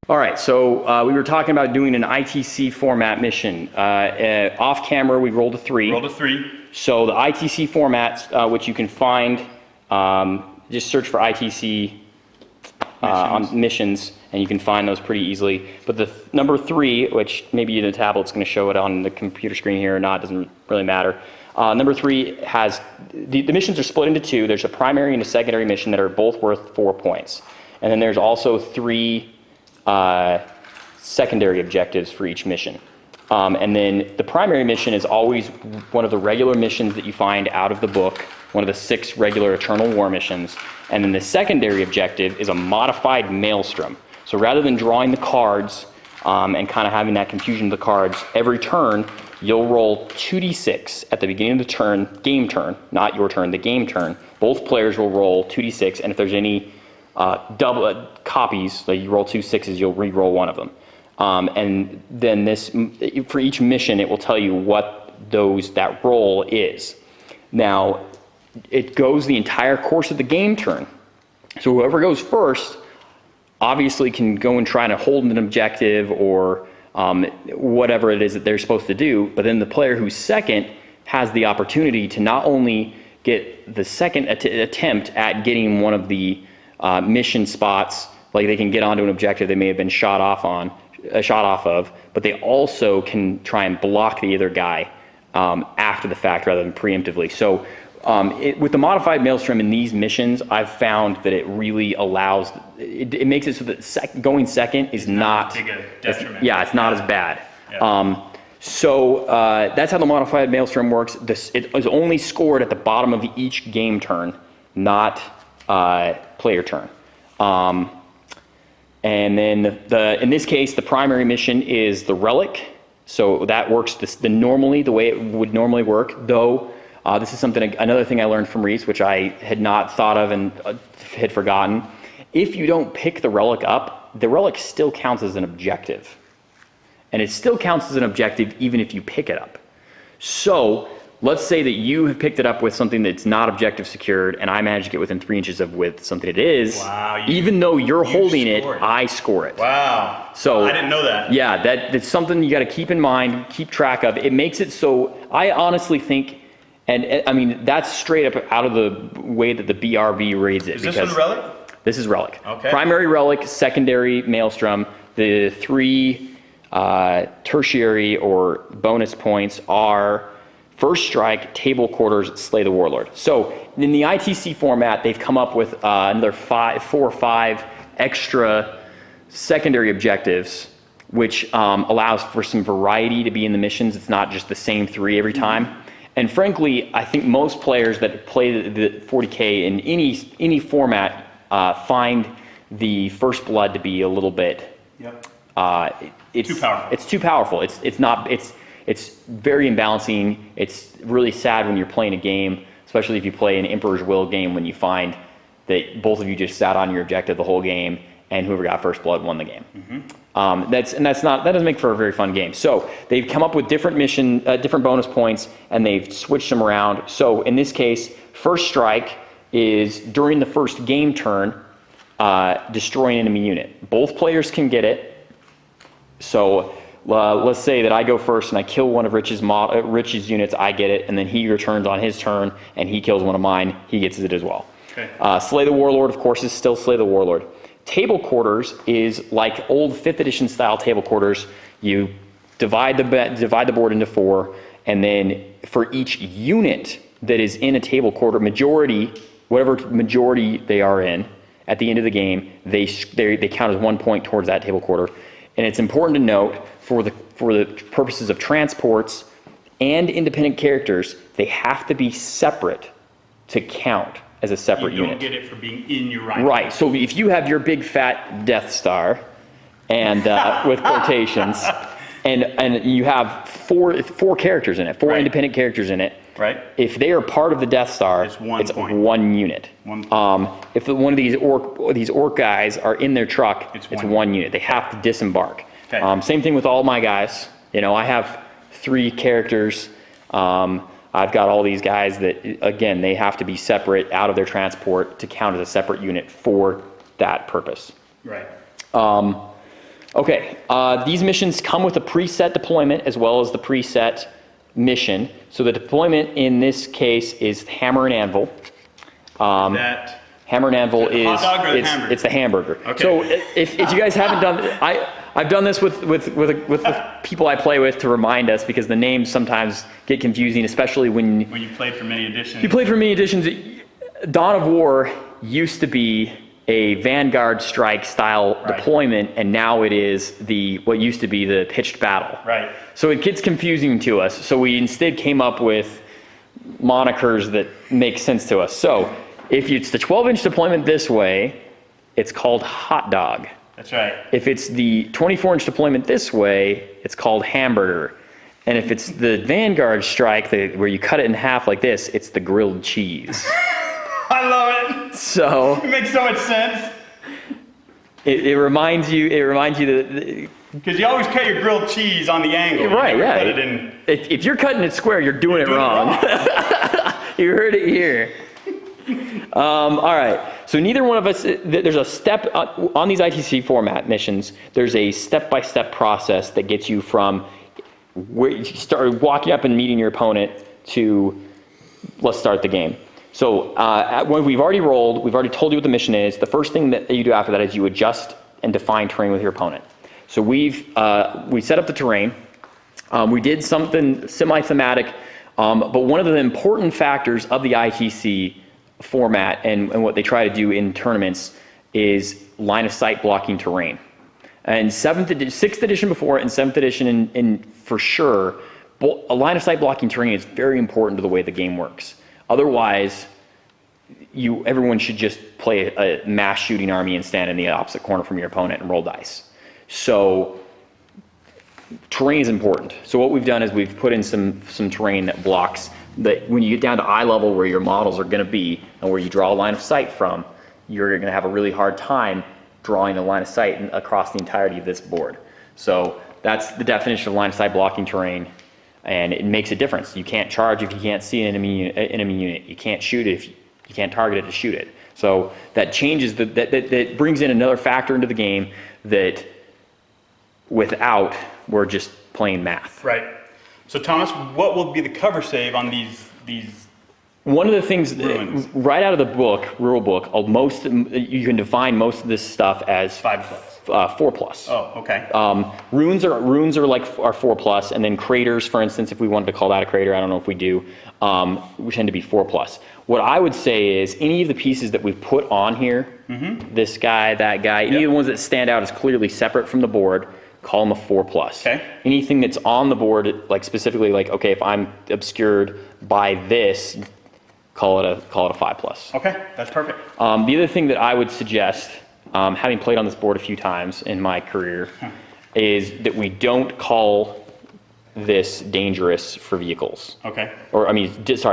All right, so we were talking about doing an ITC format mission. Off camera, we rolled a 3. Rolled a 3. So the ITC formats, which you can find, just search for ITC on missions, and you can find those pretty easily. But the number 3, which maybe the tablet's going to show it on the computer screen here or not, doesn't really matter. Number 3 has, the missions are split into 2. There's a primary and a secondary mission that are both worth 4 points. And then there's also 3 secondary objectives for each mission. And then the primary mission is always one of the regular missions that you find out of the book, one of the 6 regular Eternal War missions. And then the secondary objective is a modified Maelstrom. So rather than drawing the cards and kind of having that confusion of the cards, every turn you'll roll 2d6 at the beginning of the turn, game turn, not your turn, the game turn. Both players will roll 2d6, and if there's any double copies, like you roll 2 6s, you'll re-roll one of them. And then this, for each mission, it will tell you what that roll is. Now, it goes the entire course of the game turn. So whoever goes first obviously can go and try to hold an objective or whatever it is that they're supposed to do, but then the player who's second has the opportunity to not only get the second attempt at getting one of the mission spots, like they can get onto an objective they may have been shot off of, but they also can try and block the other guy after the fact rather than preemptively. So with the modified Maelstrom in these missions, I've found that it really allows, it makes it so that going second is not, it's not as bad. Yeah. So that's how the modified Maelstrom works. It is only scored at the bottom of each game turn, not player turn. And then in this case, the primary mission is the relic. So that works normally the way it would normally work, though this is another thing I learned from Reese, which I had not thought of and had forgotten. If you don't pick the relic up, the relic still counts as an objective. And it still counts as an objective even if you pick it up. So let's say that you have picked it up with something that's not objective secured, and I managed to get within 3 inches with something it is. Wow, even though you're holding it, I score it. Wow. So I didn't know that. Yeah, that's something you got to keep in mind, keep track of. It makes it so, I honestly think, and I mean, that's straight up out of the way that the BRB reads it. Is this one relic? This is relic. Okay. Primary relic, secondary Maelstrom. The 3 tertiary or bonus points are first strike, table quarters, slay the warlord. So in the ITC format, they've come up with another 4 or 5 extra secondary objectives, which allows for some variety to be in the missions. It's not just the same 3 every time. And frankly, I think most players that play the 40K in any format find the First Blood to be a little bit. Yep. It's too powerful. It's too powerful. It's very imbalancing. It's really sad when you're playing a game, especially if you play an Emperor's Will game, when you find that both of you just sat on your objective the whole game, and whoever got First Blood won the game. Mm-hmm. That doesn't make for a very fun game. So they've come up with different different bonus points, and they've switched them around. So in this case, first strike is during the first game turn, destroy an enemy unit. Both players can get it. So let's say that I go first and I kill one of Rich's units, I get it, and then he returns on his turn and he kills one of mine, he gets it as well. Okay. Slay the Warlord, of course, is still Slay the Warlord. Table quarters is like old 5th edition style table quarters. You divide the board into 4, and then for each unit that is in a table quarter, whatever majority they are in, at the end of the game, they count as 1 point towards that table quarter. And it's important to note, for the purposes of transports and independent characters, they have to be separate to count as a separate unit. You don't get it for being in your right. Right. So if you have your big fat Death Star, and with quotations, and you have four characters in it, 4 independent characters in it. Right. If they are part of the Death Star, it's 1 unit. If one of these orc guys are in their truck, it's 1 unit. They have to disembark. Okay. Same thing with all my guys. You know, I have 3 characters. I've got all these guys that, again, they have to be separate out of their transport to count as a separate unit for that purpose. Right. Okay, these missions come with a preset deployment as well as the preset mission. So the deployment in this case is hammer and anvil. That Hammer and anvil the is hot dog or the hamburger? it's the hamburger. Okay. So if you guys haven't done, I've done this with the people I play with to remind us, because the names sometimes get confusing, especially when you played for many editions. you played for many editions. Dawn of War used to be a Vanguard strike style deployment, and now it is what used to be the pitched battle. Right. So it gets confusing to us. So we instead came up with monikers that make sense to us. So if it's the 12-inch deployment this way, it's called hot dog. That's right. If it's the 24-inch deployment this way, it's called hamburger. And if it's the Vanguard strike, where you cut it in half like this, it's the grilled cheese. I love it. So it makes so much sense. It reminds you that because you always cut your grilled cheese on the angle. Right, yeah. Cut it in. If you're cutting it square, you're doing it wrong. You heard it here. All right. So neither one of us. There's a step on these ITC format missions. There's a step-by-step process that gets you from where you start walking up and meeting your opponent to let's start the game. So when we've already rolled, we've already told you what the mission is. The first thing that you do after that is you adjust and define terrain with your opponent. So we set up the terrain. We did something semi-thematic, but one of the important factors of the ITC format and what they try to do in tournaments is line of sight blocking terrain. And 6th edition before and 7th edition in for sure, a line of sight blocking terrain is very important to the way the game works. Otherwise, everyone should just play a mass shooting army and stand in the opposite corner from your opponent and roll dice. So terrain is important. So what we've done is we've put in some terrain that blocks that when you get down to eye level where your models are going to be and where you draw a line of sight from, you're going to have a really hard time drawing a line of sight across the entirety of this board. So that's the definition of line of sight blocking terrain, and it makes a difference. You can't charge if you can't see an enemy unit. You can't shoot it if you can't target it to shoot it. So that changes, that brings in another factor into the game that without, we're just playing math. Right. So Thomas, what will be the cover save on these one of the things ruins? Right out of the book, rule book, you can define most of this stuff as 5+. 4+. Oh, okay. Runes are 4+, and then craters, for instance, if we wanted to call that a crater, I don't know if we do, we tend to be 4+. What I would say is any of the pieces that we've put on here, this guy, that guy, any of the ones that stand out as clearly separate from the board, call them a 4+. Okay. Anything that's on the board, like specifically, like okay, if I'm obscured by this, call it a 5+. Okay, that's perfect. The other thing that I would suggest, having played on this board a few times in my career, is that we don't call this dangerous for vehicles. Okay. Or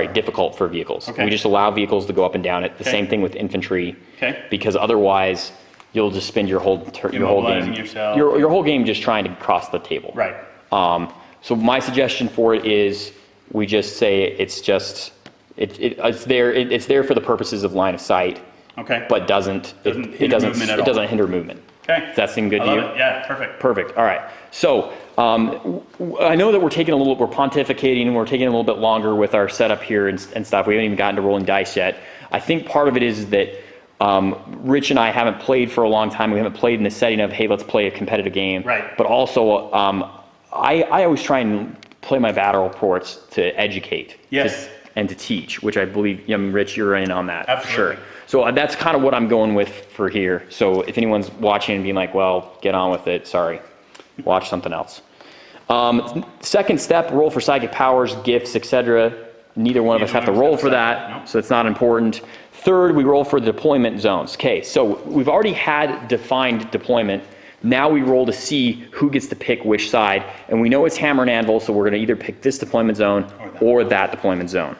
difficult for vehicles. Okay. We just allow vehicles to go up and down it. The same thing with infantry. Okay. Because otherwise, you'll just spend your whole game, yourself. your whole game just trying to cross the table. Right. So my suggestion for it is we just say it's there for the purposes of line of sight. Okay. But it doesn't hinder movement. Okay. Does that seem good to you? Yeah, perfect. Perfect. All right. So I know that we're pontificating and we're taking a little bit longer with our setup here and stuff. We haven't even gotten to rolling dice yet. I think part of it is that Rich and I haven't played for a long time. We haven't played in the setting of, hey, let's play a competitive game. Right. But also, I always try and play my battle reports to educate. Yes. And to teach, which I believe, Rich, you're in on that. Absolutely. For sure. So that's kind of what I'm going with for here. So if anyone's watching and being like, well, get on with it, sorry, watch something else. Second step, roll for psychic powers, gifts, etc. Neither one of us have to roll for that, so it's not important. Third, we roll for the deployment zones. Okay, so we've already had defined deployment. Now we roll to see who gets to pick which side, and we know it's hammer and anvil, so we're going to either pick this deployment zone or that deployment zone.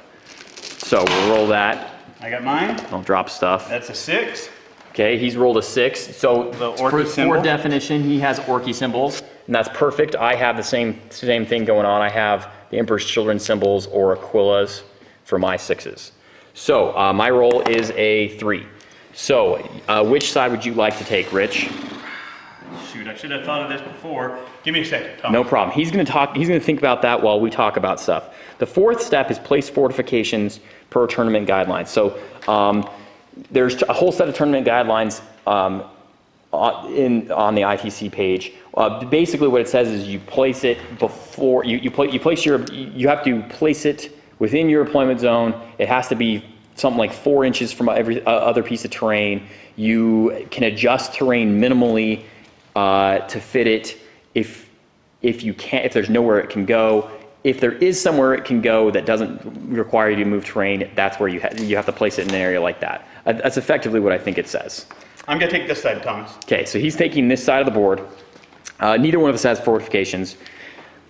So we'll roll that. I got mine. Don't drop stuff. That's a 6. Okay, he's rolled a 6. So for definition, he has Orky symbols, and that's perfect. I have the same thing going on. I have the Emperor's Children symbols or Aquila's for my 6s. So my roll is a 3. So which side would you like to take, Rich? shoot. I should have thought of this before. Give me a second, Thomas. No problem. He's going to think about that while we talk about stuff. The fourth step is place fortifications per tournament guidelines. So there's a whole set of tournament guidelines on the ITC page. Basically what it says is you place it before, you have to place it within your deployment zone. It has to be something like 4 inches from every other piece of terrain. You can adjust terrain minimally to fit it if there's nowhere it can go. If there is somewhere it can go that doesn't require you to move terrain, that's where you have to place it in an area like that. That's effectively what I think it says. I'm going to take this side, Thomas. Okay, so he's taking this side of the board. Neither one of us has fortifications.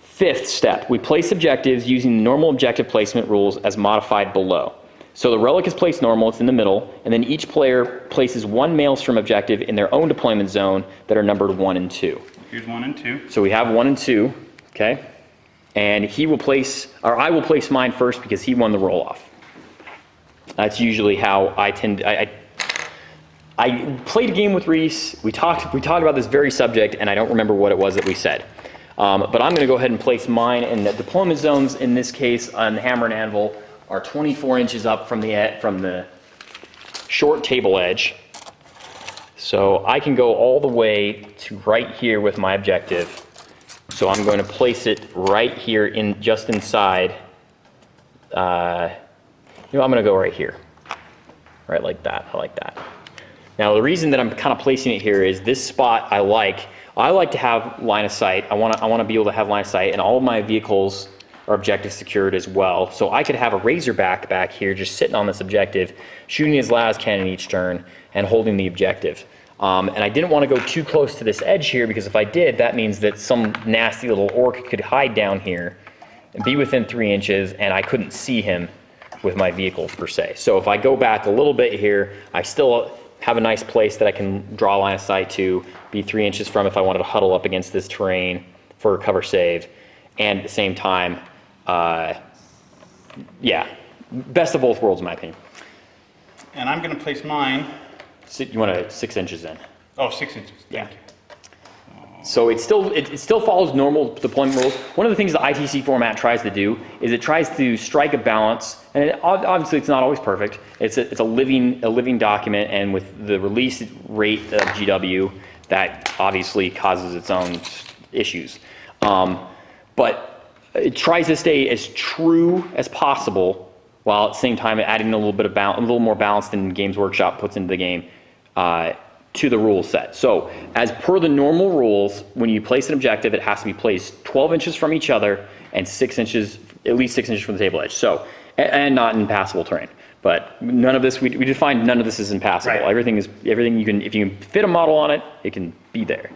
Fifth step, we place objectives using the normal objective placement rules as modified below. So the relic is placed normal, it's in the middle, and then each player places one maelstrom objective in their own deployment zone that are numbered 1 and 2. Here's 1 and 2. So we have 1 and 2, okay? And I will place mine first because he won the roll-off. That's usually how I tend, I played a game with Reese. We talked about this very subject, and I don't remember what it was that we said. But I'm going to go ahead and place mine in the deployment zones. In this case, on the hammer and anvil, are 24 inches up from the short table edge. So I can go all the way to right here with my objective. So I'm going to place it right here just inside. I'm going to go right here, right like that. I like that. Now the reason that I'm kind of placing it here is this spot I like to have line of sight. I want to be able to have line of sight, and all of my vehicles are objective secured as well. So I could have a Razorback back here just sitting on this objective, shooting as loud as can in each turn, and holding the objective. And I didn't want to go too close to this edge here, because if I did, that means that some nasty little orc could hide down here and be within 3 inches, and I couldn't see him with my vehicle per se. So if I go back a little bit here, I still have a nice place that I can draw line of sight to, be 3 inches from if I wanted to huddle up against this terrain for a cover save, and at the same time, yeah, best of both worlds in my opinion. And I'm going to place mine. You want to 6 inches in. Oh, 6 inches. Yeah. So it still follows normal deployment rules. One of the things the ITC format tries to do is it tries to strike a balance, and obviously it's not always perfect. It's a living document, and with the release rate of GW, that obviously causes its own issues. But it tries to stay as true as possible, while at the same time adding a little more balance than Games Workshop puts into the game. To the rule set. So as per the normal rules, when you place an objective, it has to be placed 12 inches from each other and 6 inches, at least 6 inches from the table edge. So, and not in impassable terrain. But none of this, we defined none of this is impassable. Right. Everything you can, if you can fit a model on it, it can be there.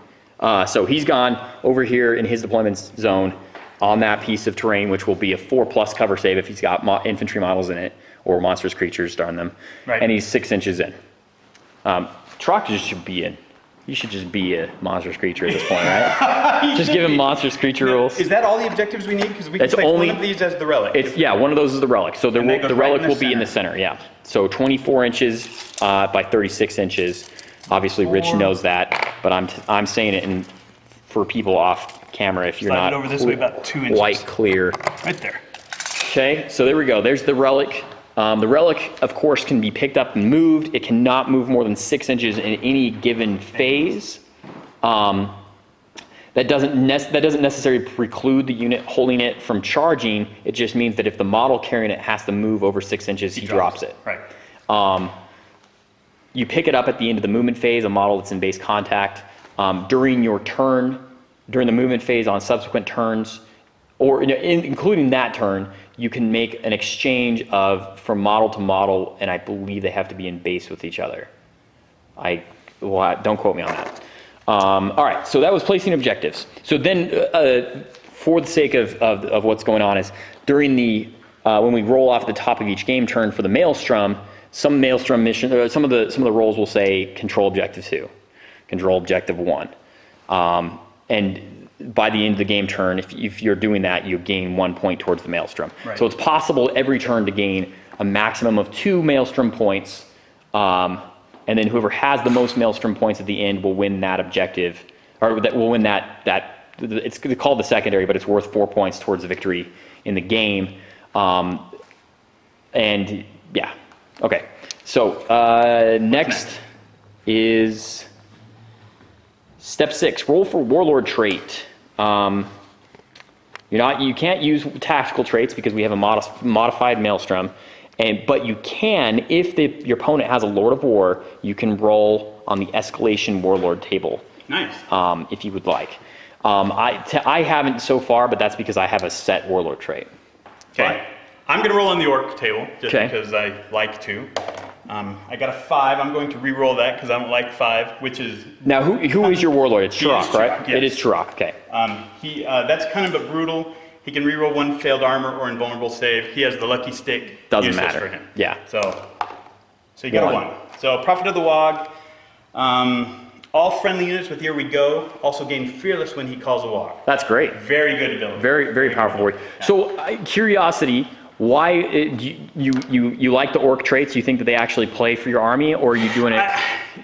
So he's gone over here in his deployment zone on that piece of terrain, which will be a 4+ cover save if he's got infantry models in it or monstrous creatures, darn them. Right. And he's 6 inches in. Trock should be in. You should just be a monstrous creature at this point, right? Just give him monstrous creature rules. Is that all the objectives we need? Because we can place one of these as the relic. Yeah, one of those is the relic. So the relic will be in the center, yeah. So 24 inches by 36 inches. Obviously, Rich knows that, but I'm saying it for people off camera if you're not over this way about 2 inches. Quite clear. Right there. Okay, so there we go. There's the relic. The relic, of course, can be picked up and moved. It cannot move more than 6 inches in any given phase. That doesn't necessarily preclude the unit holding it from charging. It just means that if the model carrying it has to move over 6 inches, he drops it. Right. You pick it up at the end of the movement phase, a model that's in base contact. During your turn, during the movement phase on subsequent turns, or including that turn, you can make an exchange from model to model, and I believe they have to be in base with each other. Don't quote me on that. All right, so that was placing objectives. So then, for the sake of what's going on, is during when we roll off the top of each game turn for the Maelstrom, some Maelstrom mission, some of the roles will say control objective 2, control objective 1, and by the end of the game turn, if you're doing that, you gain 1 point towards the Maelstrom. Right. So it's possible every turn to gain a maximum of 2 Maelstrom points, and then whoever has the most Maelstrom points at the end will win that objective or that will win it's called the secondary, but it's worth 4 points towards the victory in the game. And yeah, okay. So next is step 6, roll for warlord trait. You can't use tactical traits because we have a modified maelstrom, but you can, if your opponent has a Lord of War, you can roll on the escalation warlord table. Nice. If you would like. I haven't so far, but that's because I have a set warlord trait. Okay. I'm going to roll on the orc table just because I like to. I got a 5. I'm going to re-roll that because I don't like 5, which is... Now, who is your warlord? It's Chirok, right? Yes. It is Chirok, okay. That's kind of a brutal. He can re-roll 1 failed armor or invulnerable save. He has the lucky stick. Doesn't matter. For him. Yeah. So you got a 1. So Prophet of the Wog. All friendly units with Here We Go also gain Fearless when he calls a Wog. That's great. Very good ability. Very, very powerful word. Yeah. So, curiosity, why do you like the orc traits? You think that they actually play for your army, or are you doing it?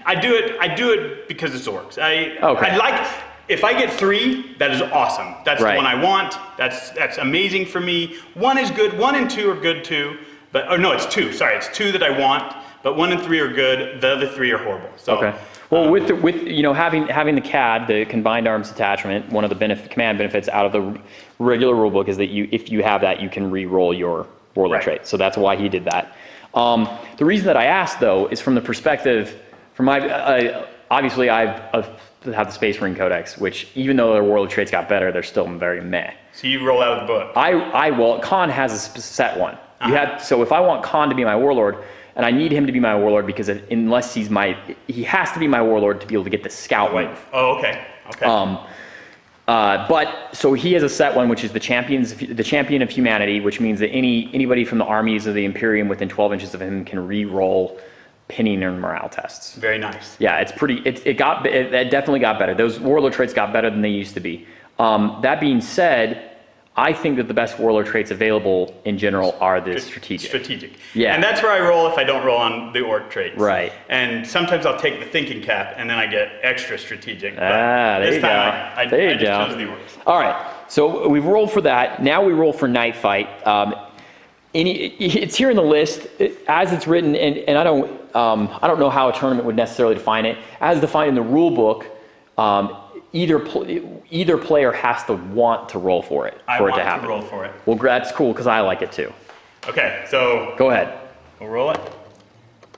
I do it because it's orcs. I like, if I get 3, that is awesome. That's the one I want. That's amazing for me. 1 is good. 1 and 2 are good too. No, it's 2. Sorry, it's 2 that I want. But 1 and 3 are good. The other 3 are horrible. So, okay. Well, with having the CAD, the combined arms attachment, one of the command benefits out of the regular rulebook is that if you have that, you can re-roll your warlord trait. So that's why he did that. The reason that I asked, though, is from the perspective, obviously I have the Space Marine Codex, which even though their warlord traits got better, they're still very meh. So you roll out of the book. Khan has a set one. So if I want Khan to be my warlord, and I need him to be my warlord because unless he has to be my warlord to be able to get the scout move. Oh, okay. So he has a set one, which is the champion of humanity, which means that anybody from the armies of the Imperium within 12 inches of him can re-roll pinning and morale tests. Very nice. Yeah, it definitely got better. Those warlord traits got better than they used to be. That being said, I think that the best warlord traits available in general are the strategic. Yeah. And that's where I roll if I don't roll on the orc traits. Right. And sometimes I'll take the thinking cap and then I get extra strategic. There you go. I just chose the orcs. All right. So we've rolled for that. Now we roll for Night Fight. It's here in the list as it's written, and I don't know how a tournament would necessarily define it. As defined in the rule book, either player has to want to roll for it for it to happen. I want to roll for it. Well, that's cool because I like it too. Okay, so go ahead. We'll roll it.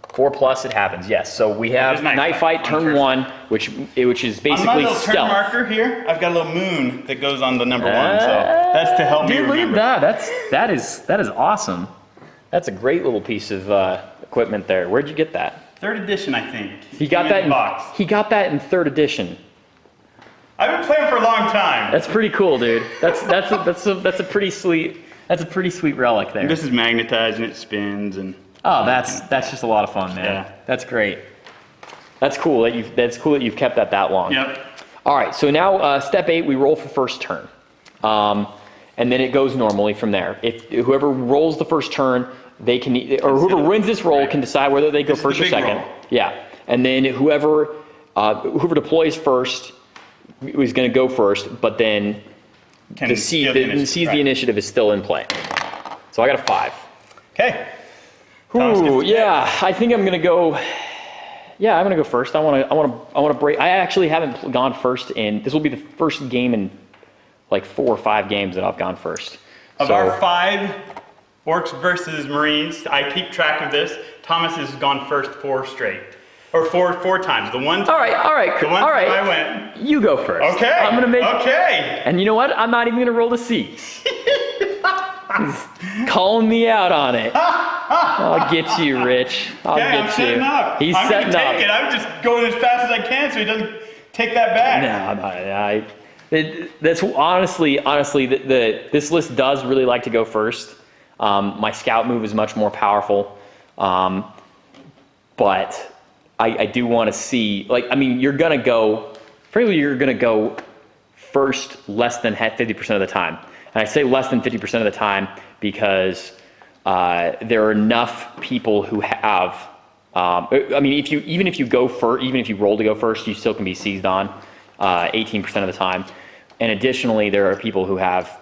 4+ it happens. Yes. So we have Night Fight turn 1, which is basically stealth. On my little turn marker here, I've got a little moon that goes on the number 1. So that's to help me remember. Look at that. That is awesome. That's a great little piece of equipment there. Where'd you get that? 3rd edition, I think. He got that in box. He got that in 3rd edition. I've been playing for a long time. That's pretty cool, dude. That's a pretty sweet relic there. And this is magnetized and it spins and. Oh, that's just a lot of fun, man. Yeah. That's great. That's cool that you've kept that long. Yep. All right, so now step 8, we roll for first turn, and then it goes normally from there. If whoever rolls the first turn, they can, or whoever wins this roll can decide whether they go first or second. Roll. Yeah, and then whoever deploys first is going to go first, but then the initiative is still in play. So I got a 5. Okay. Ooh, yeah. I think I'm gonna go. Yeah, I'm gonna go first. I want to break. I actually haven't gone first in. This will be the first game in like 4 or 5 games that I've gone first. Of our 5 Orcs versus Marines, I keep track of this. Thomas has gone first 4 straight. Or four times. The one. All right. The one time I went. You go first. Okay. I'm gonna make. Okay. And you know what? I'm not even gonna roll the C. He's calling me out on it. I'll get you, Rich. I'll get I'm setting up. He's setting up. I'm just going as fast as I can so he doesn't take that back. No, that's honestly, this list does really like to go first. My scout move is much more powerful, but I do want to see, you're gonna go first less than 50% of the time. And I say less than 50% of the time because there are enough people who have. Even if you roll to go first, you still can be seized on. 18% of the time. And additionally, there are people who have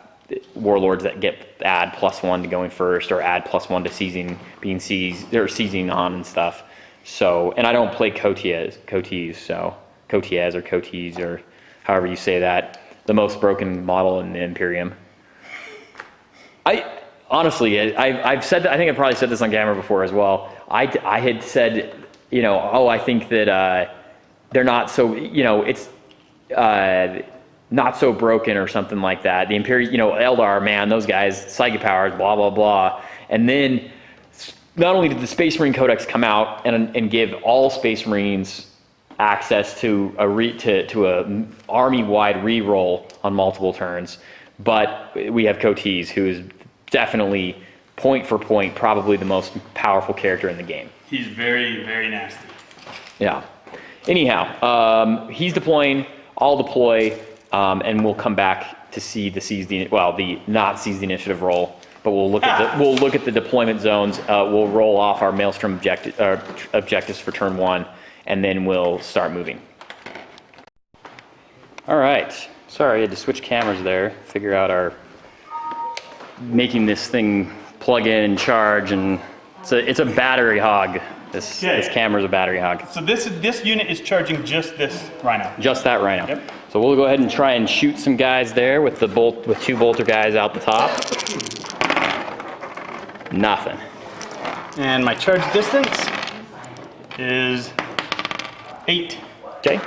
warlords that add +1 to going first, or add +1 to seizing, being seized, they're seizing on and stuff. So, and I don't play Cotes, so Cotes or however you say that, the most broken model in the Imperium. Honestly, I've said that, I think I probably said this on camera before as well. I had said, you know, oh, I think that they're not so, you know, it's not so broken or something like that. The Imperium, you know, Eldar, man, those guys, psychic powers, blah, blah, blah. And then not only did the Space Marine Codex come out and give all Space Marines access to a army-wide re-roll on multiple turns, but we have Cotes, who is definitely, point for point, probably the most powerful character in the game. He's very, very nasty. Yeah. Anyhow, he's deploying, I'll deploy, and we'll come back to see the not seize the initiative roll. But we'll look at the deployment zones. We'll roll off our Maelstrom objectives for turn 1, and then we'll start moving. All right. Sorry, I had to switch cameras there. Figure out making this thing plug in and charge, and it's a battery hog. This camera's a battery hog. So this unit is charging just this Rhino. Just that Rhino. Yep. So we'll go ahead and try and shoot some guys there with 2 bolter guys out the top. Nothing. And my charge distance is 8. Okay.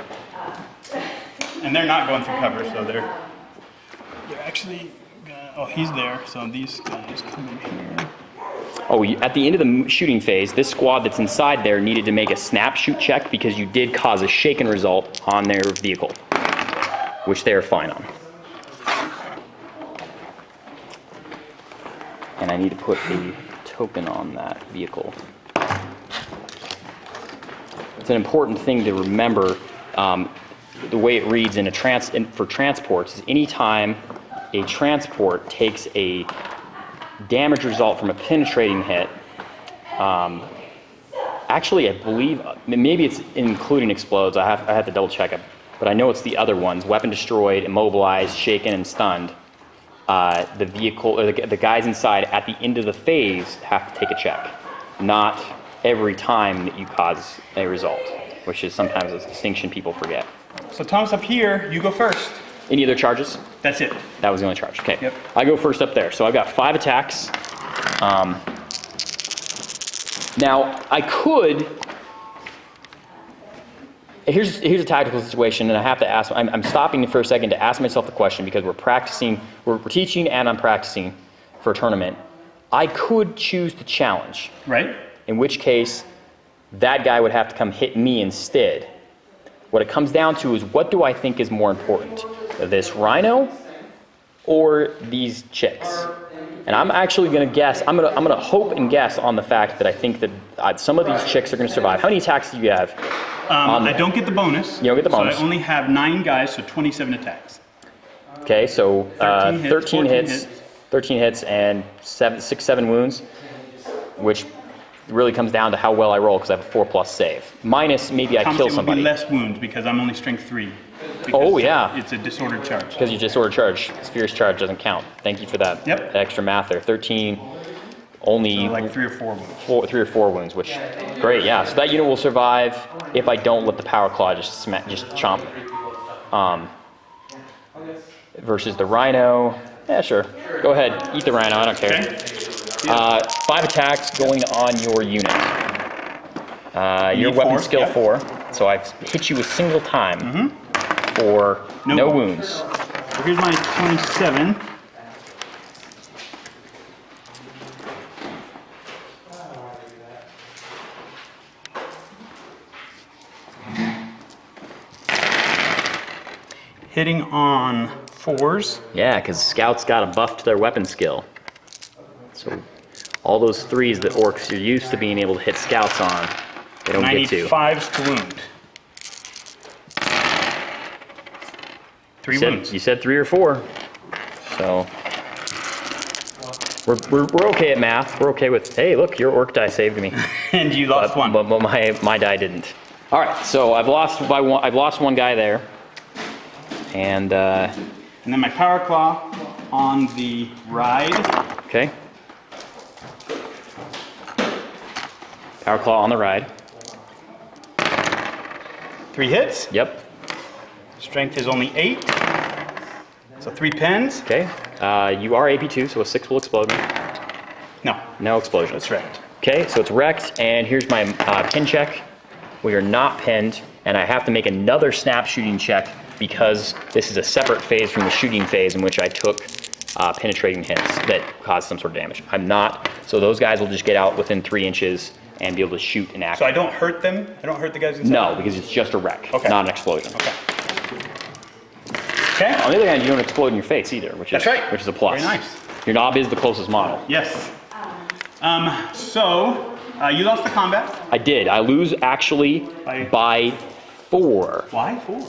And they're not going through cover, so they're actually oh, he's there, so these guys come in here. Oh, at the end of the shooting phase, this squad that's inside there needed to make a snap shoot check because you did cause a shaken result on their vehicle, which they are fine on. And I need to put a token on that vehicle. It's an important thing to remember. The way it reads for transports is anytime a transport takes a damage result from a penetrating hit, actually I believe, maybe it's including explodes, I have to double check it, but I know it's the other ones, weapon destroyed, immobilized, shaken, and stunned. The vehicle, or the guys inside at the end of the phase have to take a check, not every time that you cause a result, which is sometimes a distinction people forget. So Tom's up here, you go first. Any other charges? That's it. That was the only charge, okay. Yep. I go first up there, so I've got 5 attacks. Now, I could, here's a tactical situation, and I have to ask, I'm stopping for a second to ask myself the question, because we're teaching and I'm practicing for a tournament. I could choose to challenge. Right. In which case, that guy would have to come hit me instead. What it comes down to is, what do I think is more important? This Rhino or these chicks? And I'm actually going to guess, I'm going to hope and guess on the fact that I think that some of these chicks are going to survive. How many attacks do you have? I don't get the bonus. You don't get the bonus. So I only have 9 guys, so 27 attacks. Okay, so 13 hits, hits and 6-7 wounds, which really comes down to how well I roll, because I have a 4+ save. Minus maybe I kill somebody. It will be less wounds because I'm only strength 3. Oh yeah. It's a disordered charge. Because you disordered charge. Fierce charge doesn't count. Thank you for that. Yep. Extra math there. 13, only so like 3 or 4 wounds. 3 or 4 wounds, which great. Yeah. So that unit will survive if I don't let the power claw just chomp. Versus the Rhino. Yeah, sure. Go ahead. Eat the Rhino. I don't care. Okay. 5 attacks going on your unit. Your weapon skill 4. So I've hit you a single time for no wounds. So here's my 27. Hitting on 4s. Yeah, because scouts got a buff to their weapon skill. So all those 3s that orcs are used to being able to hit scouts on, they don't get to. I need 5s to wound. 3 wounds. You said 3 or 4. So we're okay at math. We're okay with, hey, look, your orc die saved me. And you lost 1. But my die didn't. All right, so I've lost 1 guy there. And then my power claw on the ride. Okay. Power claw on the ride. 3 hits. Yep. Strength is only 8. So 3 pins. Okay. You are AP2, so a 6 will explode. No. No explosion. That's wrecked. Okay, so it's wrecked, and here's my pin check. We are not pinned, and I have to make another snap shooting check because this is a separate phase from the shooting phase in which I took penetrating hits that caused some sort of damage. I'm not, so those guys will just get out within 3 inches and be able to shoot and act. So I don't hurt them? I don't hurt the guys inside? No, because it's just a wreck, not an explosion. Okay. Okay. On the other hand, you don't explode in your face either, which is which is a plus. Very nice. Your knob is the closest model. Yes. So you lost the combat. I did. I lose actually by 4. Why 4?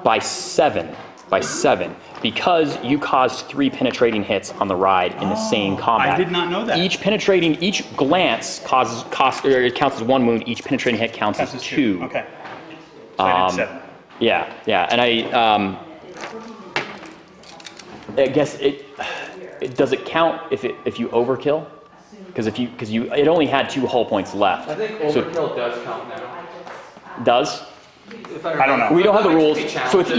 By 7. By 7. Because you caused 3 penetrating hits on the ride in the same combat. I did not know that. Each glance it counts as 1 wound. Each penetrating hit counts as 2. Okay. So I did 7. Yeah, yeah, and I guess it does it count if you overkill? Because it only had 2 hull points left. I think overkill does count now. Does? I don't know. We don't have the rules, so it's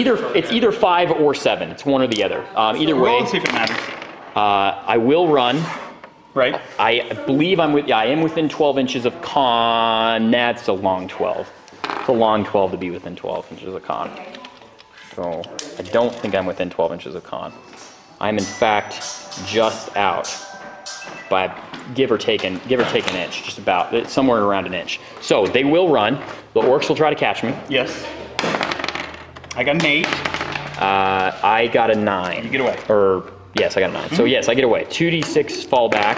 either 5 or 7. It's one or the other. Either way. Let's see if it matters. I will run. Right. I believe I am within 12 inches of con. That's a long 12. It's a long 12 to be within 12 inches of con. So I don't think I'm within 12 inches of con. I'm in fact just out by give or take an inch, just about somewhere around an inch. So they will run. The orcs will try to catch me. Yes. I got an 8. I got a 9. You get away. Yes, I got a 9. So yes, I get away. 2d6 fall back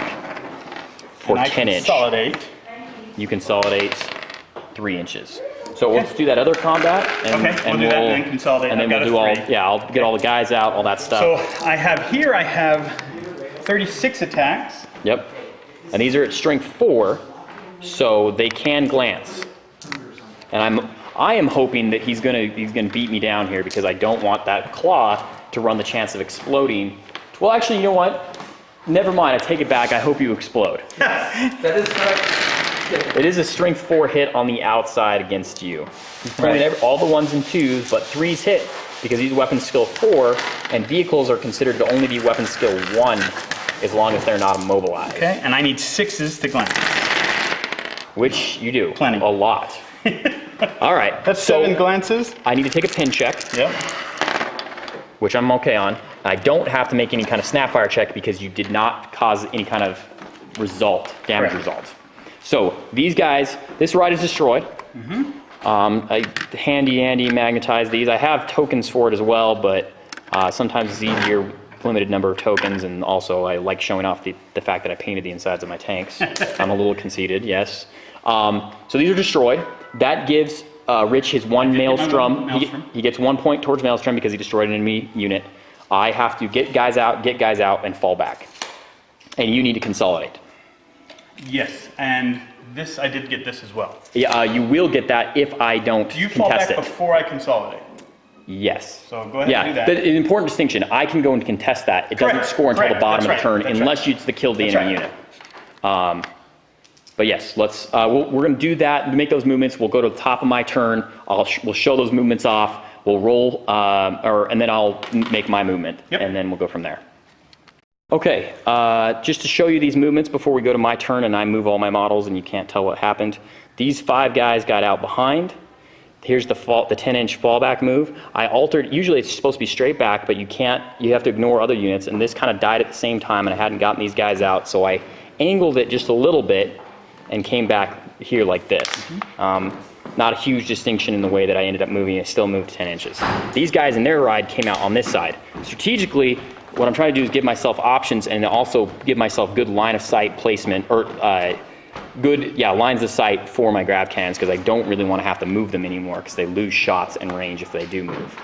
for 10 inch. Consolidate. You consolidate 3 inches. So let's do that other combat. And, we'll do that and then consolidate. And then we'll do I'll get all the guys out, all that stuff. So I have 36 attacks. Yep. And these are at strength 4, so they can glance. And I am hoping that he's gonna beat me down here because I don't want that claw to run the chance of exploding. Well, actually, you know what? Never mind. I take it back. I hope you explode. That is correct. It is a strength 4 hit on the outside against you. All the 1s and 2s, but 3s hit because he's weapon skill 4, and vehicles are considered to only be weapon skill 1 as long as they're not immobilized. Okay, and I need 6s to glance. Which you do. Plenty. A lot. All right. That's 7 glances. I need to take a pin check. Yep. Which I'm okay on. I don't have to make any kind of snapfire check because you did not cause any kind of damage result. So these guys, this ride is destroyed. I handy magnetize these. I have tokens for it as well, but sometimes it's easier, limited number of tokens, and also I like showing off the fact that I painted the insides of my tanks. I'm a little conceited, yes. So these are destroyed. That gives Rich his 1 maelstrom. He gets 1 point towards maelstrom because he destroyed an enemy unit. I have to get guys out, and fall back. And you need to consolidate. Yes, and this, I did get this as well. Yeah, you will get that if I don't contest it. You fall back before I consolidate. Yes. So go ahead and do that. An important distinction. I can go and contest that. It doesn't score until the bottom of the turn unless it's the kill the enemy unit. But yes, let's. We're going to do that. Make those movements. We'll go to the top of my turn. We'll show those movements off. We'll roll, and then I'll make my movement, and then we'll go from there. Okay, just to show you these movements before we go to my turn and I move all my models and you can't tell what happened. These 5 guys got out behind. Here's the 10-inch fallback move. I altered, usually it's supposed to be straight back, but you have to ignore other units, and this kind of died at the same time and I hadn't gotten these guys out, so I angled it just a little bit and came back here like this. Not a huge distinction in the way that I ended up moving. I still moved 10 inches. These guys in their ride came out on this side. Strategically, what I'm trying to do is give myself options and also give myself good line of sight placement, or lines of sight for my grab cannons, because I don't really want to have to move them anymore because they lose shots and range if they do move.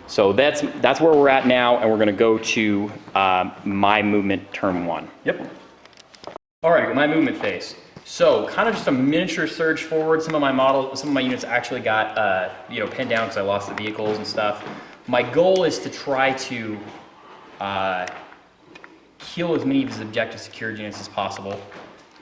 So that's where we're at now, and we're going to go to my movement turn 1. Yep. All right, my movement phase. So kind of just a miniature surge forward. Some of my units actually got pinned down because I lost the vehicles and stuff. my goal is to try to kill as many of his objective security units as possible.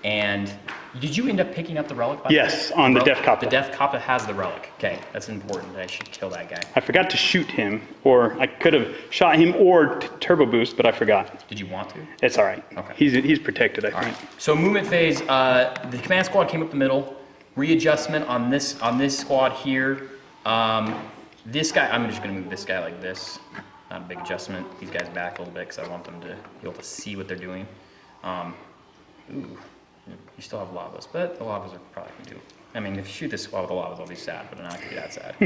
And did you end up picking up the relic? By Yes, on the Death Kappa. The Death Kappa has the relic. Okay, that's important. I should kill that guy. I forgot to shoot him, or I could have shot him or turbo boost, but I forgot. Did you want to? It's all right. Okay. He's protected, I think. Right. So movement phase, the command squad came up the middle. Readjustment on this squad here. This guy, I'm just going to move this guy like this. Not a big adjustment. These guys back a little bit because I want them to be able to see what they're doing. Ooh. You still have lavas, but the lavas are probably going to do. I mean, if you shoot this squad with the lavas, I'll be sad, but I'm not going to be that sad.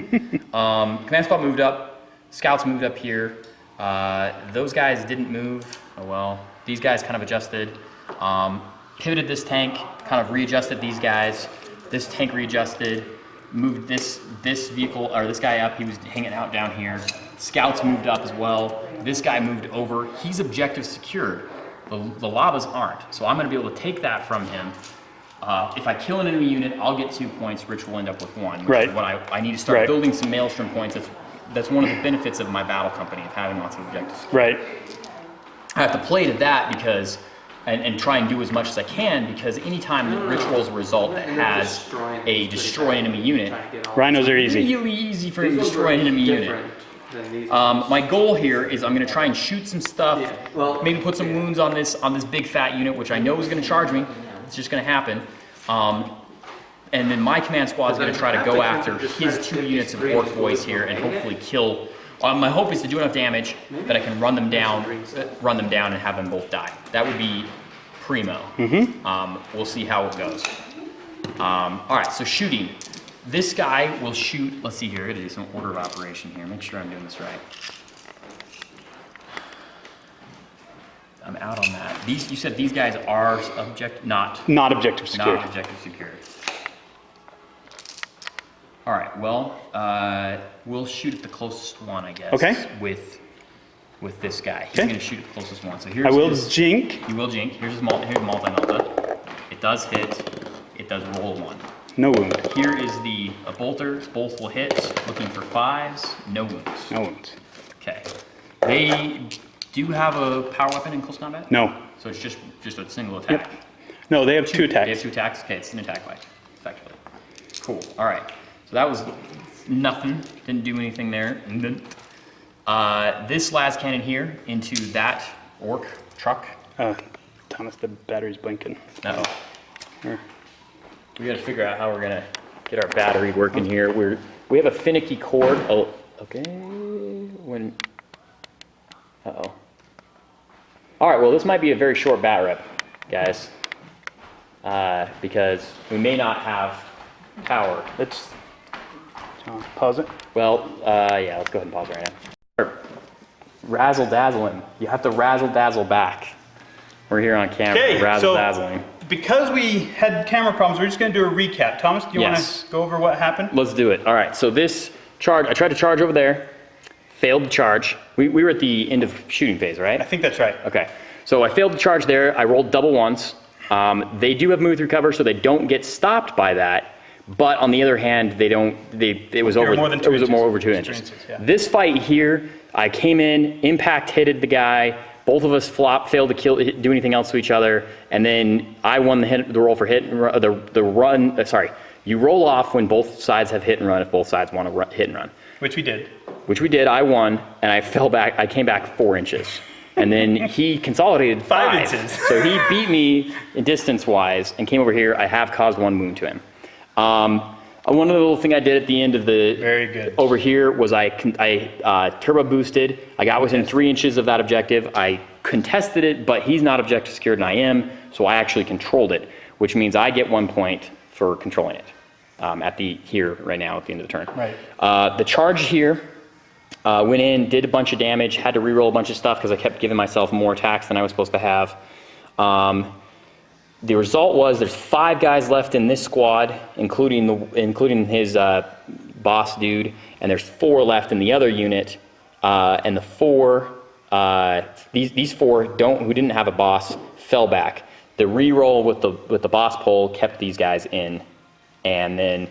Command squad moved up. Scouts moved up here. Those guys didn't move. Oh well. These guys kind of adjusted. Pivoted this tank, kind of readjusted these guys. This tank readjusted. Moved this vehicle, or this guy up. He was hanging out down here. Scouts moved up as well. This guy moved over. He's objective secured. The lavas aren't, so I'm going to be able to take that from him. If I kill an enemy unit, I'll get 2 points. Rich will end up with 1. Which is what I need to start building some maelstrom points. That's one of the benefits of my battle company, of having lots of objectives. Right. I have to play to that because, and try and do as much as I can, because anytime that Rich rolls a result that has a destroy enemy unit, Rhinos are easy. Really easy for him to destroy an enemy unit. My goal here is I'm going to try and shoot some stuff, maybe put some wounds on this big fat unit, which I know is going to charge me. It's just going to happen. And then my command squad is going to try to go after his 2 units of orc boys here and hopefully kill. My hope is to do enough damage that I can run them down and have them both die. That would be primo. We'll see how it goes. All right, so shooting. This guy will shoot, let's see here, I gotta do some order of operation here, make sure I'm doing this right. I'm out on that. You said these guys are not objective secured. Not objective secured. All right, well, we'll shoot at the closest one, I guess. Okay. With this guy. He's gonna shoot at the closest one. So here's I will jink. You will jink. Here's multi-melta. It does hit. It does roll 1. No wound. Here is the bolter. Both will hit. Looking for 5s. No wounds. No wounds. Okay. They do have a power weapon in close combat? No. So it's just a single attack? Yep. No, they have 2 attacks. They have 2 attacks? Okay, it's an attack by, effectively. Cool. All right. So that was nothing. Didn't do anything there. This las cannon here into that orc truck. Thomas, the battery's blinking. Uh-oh. Here. We got to figure out how we're gonna get our battery working here. We have a finicky cord. Oh, okay. Uh-oh. All right. Well, this might be a very short bat rep, guys, because we may not have power. Let's pause it. Well, yeah. Let's go ahead and pause right now. Razzle dazzling. You have to razzle dazzle back. We're here on camera. Okay. Razzle dazzling. Because we had camera problems, we're just going to do a recap. Thomas, do you want to go over what happened? Let's do it. All right, so this charge, I tried to charge over there, failed to charge. We were at the end of shooting phase, right? I think that's right. Okay, so I failed to charge there. I rolled double 1s. They do have move through cover, so they don't get stopped by that. But on the other hand, it was over 2 inches. Yeah. This fight here, I came in, impact hitted the guy. Both of us failed to do anything else to each other, and then I won the roll for hit and run, the run. Sorry, you roll off when both sides have hit and run if both sides want to hit and run. Which we did. Which we did. I won, and I fell back. I came back 4 inches, and then he consolidated 5 inches. So he beat me in distance-wise and came over here. I have caused 1 wound to him. One other little thing I did at the end of the very good over here was I turbo boosted. I got within 3 inches of that objective. I contested it, but he's not objective secured and I am, so I actually controlled it, which means I get 1 point for controlling it here right now at the end of the turn. Right. The charge here went in, did a bunch of damage, had to reroll a bunch of stuff because I kept giving myself more attacks than I was supposed to have. The result was there's 5 guys left in this squad, including his boss dude, and there's 4 left in the other unit. And the 4, these 4 who didn't have a boss fell back. The reroll with the boss pole kept these guys in, and then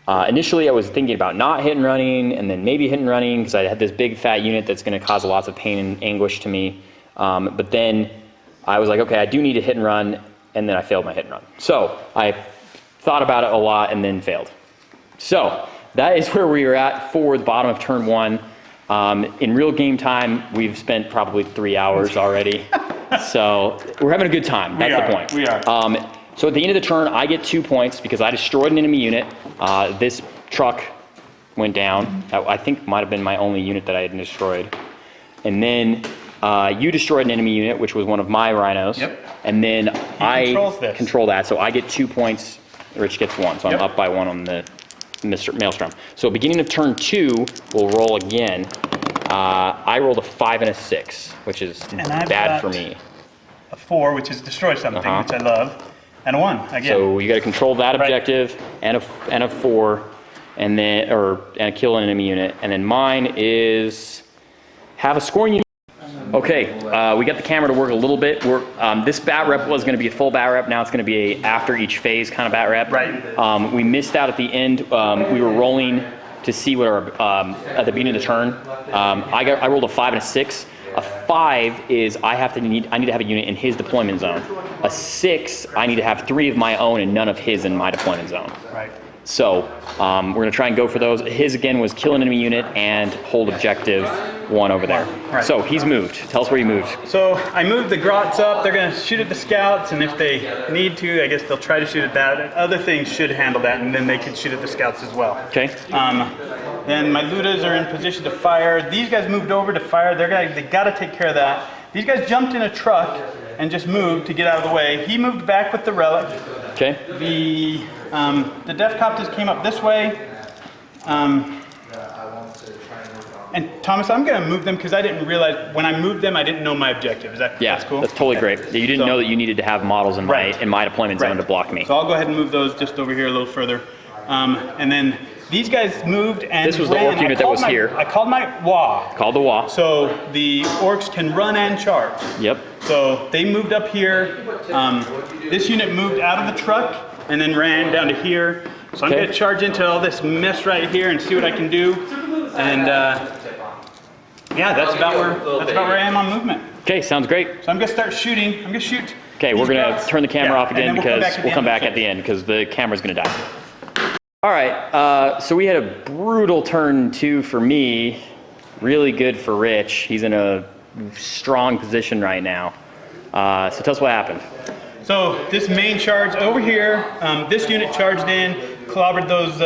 Initially, I was thinking about not hit and running, and then maybe hit and running, because I had this big fat unit that's going to cause lots of pain and anguish to me. But then I was like, okay, I do need to hit and run, and then I failed my hit and run. So I thought about it a lot and then failed. So that is where we are at for the bottom of turn 1. In real game time, we've spent probably 3 hours already. So we're having a good time. That's the point. We are. So at the end of the turn, I get 2 points because I destroyed an enemy unit. This truck went down. That, I think, might have been my only unit that I had destroyed. And then you destroyed an enemy unit, which was one of my rhinos. Yep. And then I this. control that. So I get 2 points. Rich gets 1. So I'm up by 1 on the Maelstrom. So beginning of turn 2, we'll roll again. I rolled a 5 and a 6, which is bad for me. A 4, which is destroy something, which I love. And a 1 again. So you got to control that objective and a 4, and then and kill an enemy unit. And then mine is have a scoring unit. Okay, we got the camera to work a little bit. This bat rep was going to be a full bat rep. Now it's going to be a after each phase kind of bat rep. Right. We missed out at the end. We were rolling to see what our at the beginning of the turn. I rolled a 5 and a 6. A 5 is I need to have a unit in his deployment zone. A 6, I need to have 3 of my own and none of his in my deployment zone. Right. So we're going to try and go for those. His again was kill an enemy unit and hold objective 1 over there. Right. So he's moved. Tell us where he moved. So I moved the grots up. They're going to shoot at the scouts, and if they need to, I guess they'll try to shoot at that. Other things should handle that, and then they can shoot at the scouts as well. Okay. Then my Ludas are in position to fire. These guys moved over to fire. They got to take care of that. These guys jumped in a truck and just moved to get out of the way. He moved back with the relic. Okay. The Death Copters came up this way. And Thomas, I'm going to move them because I didn't realize when I moved them, I didn't know my objective. That's cool? That's totally great. You didn't know that you needed to have models in my deployment zone to block me. So I'll go ahead and move those just over here a little further. And then these guys moved and this was the Orc unit that was here. I called my Wah. Called the Wah. So the Orcs can run and charge. Yep. So they moved up here. This unit moved out of the truck and then ran down to here. So I'm going to charge into all this mess right here and see what I can do. And yeah, that's about where I am on movement. Okay, sounds great. So I'm going to start shooting. I'm going to shoot. Okay, we're going to turn the camera off again because we'll come back at the end because the camera's going to die. All right, so we had a brutal turn 2 for me. Really good for Rich. He's in a strong position right now. So tell us what happened. So this main charge over here, this unit charged in, clobbered those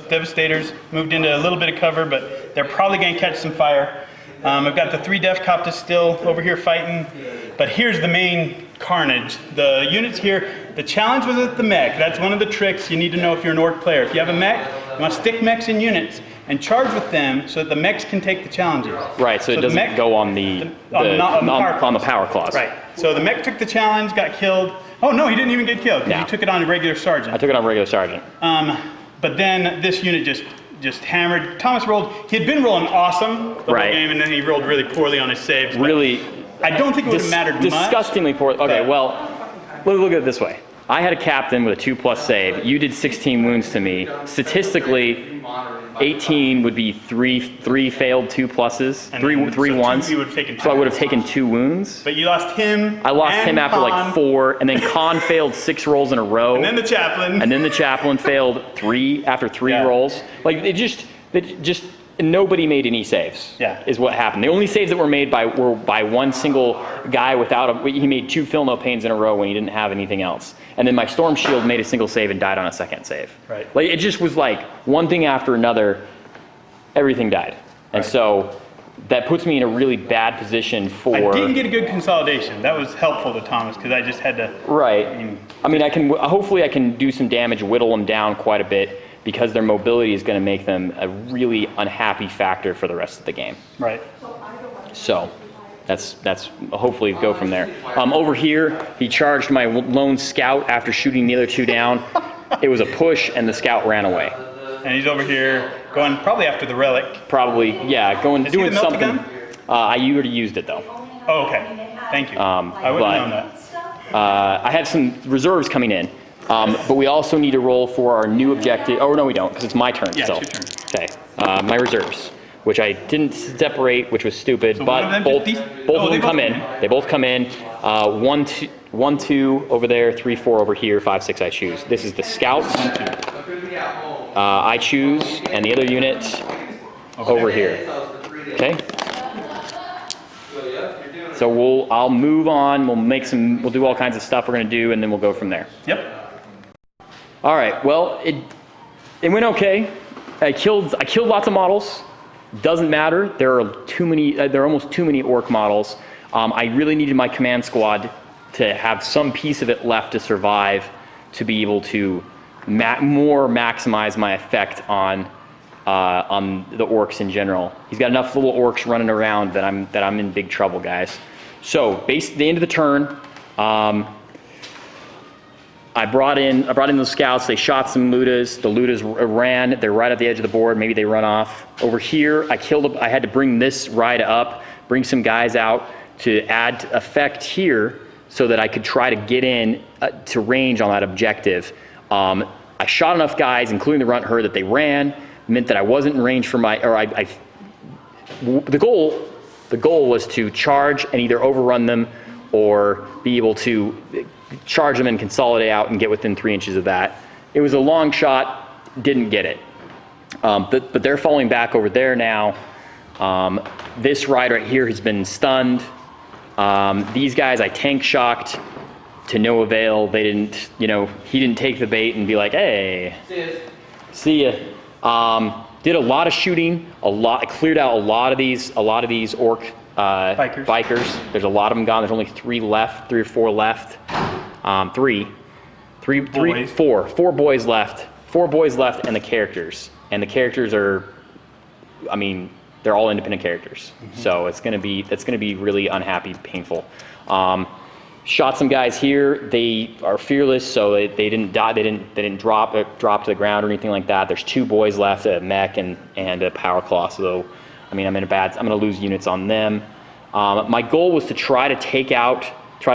Devastators, moved into a little bit of cover, but they're probably going to catch some fire. I've got the 3 Death Copters still over here fighting, but here's the main carnage. The units here, the challenge was with the mech. That's one of the tricks you need to know if you're an Orc player. If you have a mech, you want to stick mechs in units and charge with them so that the mechs can take the challenges. Right, so it doesn't go on the power clause. Right. So the mech took the challenge, got killed. Oh no, he didn't even get killed because he took it on a regular sergeant. I took it on regular sergeant. But then this unit just hammered. Thomas rolled. He had been rolling awesome the whole game, and then he rolled really poorly on his saves. Really, I don't think it would have mattered much. Disgustingly poor. Okay, well, look at it this way. I had a captain with a 2+ save. You did 16 wounds to me. Statistically, 18 would be three failed 2+s, three ones. So I would have taken 2 wounds. But you lost him. I lost him after like 4, and then Khan failed 6 rolls in a row. And then the chaplain. And then the chaplain failed 3 after 3 rolls. Like it just nobody made any saves. Is what happened. The only saves that were made were by one single guy he made 2 Feel No Pains in a row when he didn't have anything else. And then my Storm Shield made a single save and died on a second save. Right. Like it just was like one thing after another, everything died. And so that puts me in a really bad position for... I didn't get a good consolidation. That was helpful to Thomas because I just had to... Right. I mean, hopefully I can do some damage, whittle them down quite a bit because their mobility is going to make them a really unhappy factor for the rest of the game. Right. So that's hopefully go from there. Over here, he charged my lone scout after shooting the other 2 down. It was a push, and the scout ran away. And he's over here going probably after the relic. Probably, yeah, doing something. Gun? I already used it though. Oh, okay. Thank you. I wouldn't have known that. I had some reserves coming in. But we also need to roll for our new objective. Oh, no, we don't, because it's my turn. Yeah, so. it's your turn. Okay. My reserves, which I didn't separate, which was stupid, So but both of them come in. They both come in. 1, 2 over there, 3, 4 over here, 5, 6 I choose. This is the scouts. I choose, and the other unit over here. Okay. So I'll move on. We'll do all kinds of stuff we're gonna do, and then we'll go from there. Yep. All right. Well, it went okay. I killed lots of models. Doesn't matter. There are too many. There are almost too many orc models. I really needed my command squad to have some piece of it left to survive, to be able to maximize my effect on the orcs in general. He's got enough little orcs running around that I'm in big trouble, guys. So, the end of the turn, I brought in the scouts. They shot some ludas. The ludas ran. They're right at the edge of the board. Maybe they run off. Over here, I had to bring this ride up, bring some guys out to add effect here so that I could try to get in to range on that objective. I shot enough guys, including the runt herd, that they ran. Meant that I wasn't in range for the goal was to charge and either overrun them or be able to charge them and consolidate out and get within 3 inches of that. It was a long shot, didn't get it. But they're falling back over there now. This ride right here has been stunned. These guys I tank shocked to no avail. They didn't, he didn't take the bait and be like, hey, see ya. Did a lot of shooting, cleared out a lot of these orc bikers. There's a lot of them gone. There's only 3 left, 3 or 4 left. 4 boys left. 4 boys left, and the characters. And the characters are, they're all independent characters. Mm-hmm. So that's gonna be really unhappy, painful. Shot some guys here. They are fearless, so they didn't die. They didn't drop to the ground or anything like that. There's 2 boys left, a mech and a power claw. So, I'm gonna lose units on them. My goal was to try to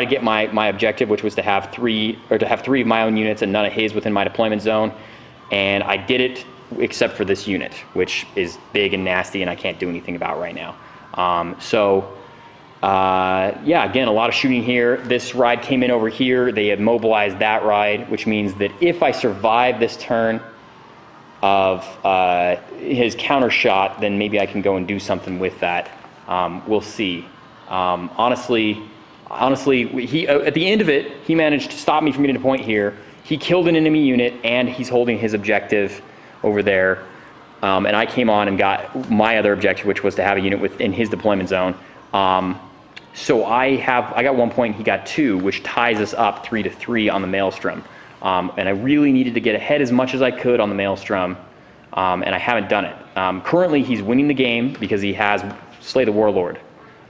get my objective, which was to have 3 of my own units and none of his within my deployment zone. And I did it, except for this unit, which is big and nasty, and I can't do anything about right now. Again, a lot of shooting here. This ride came in over here. They had mobilized that ride, which means that if I survive this turn of his counter shot, then maybe I can go and do something with that. We'll see. Honestly, he at the end of it, he managed to stop me from getting a point here. He killed an enemy unit, and he's holding his objective over there. And I came on and got my other objective, which was to have a unit within his deployment zone. So I got 1 point, he got 2, which ties us up 3-3 on the Maelstrom. And I really needed to get ahead as much as I could on the Maelstrom, and I haven't done it. Currently, he's winning the game because he has Slay the Warlord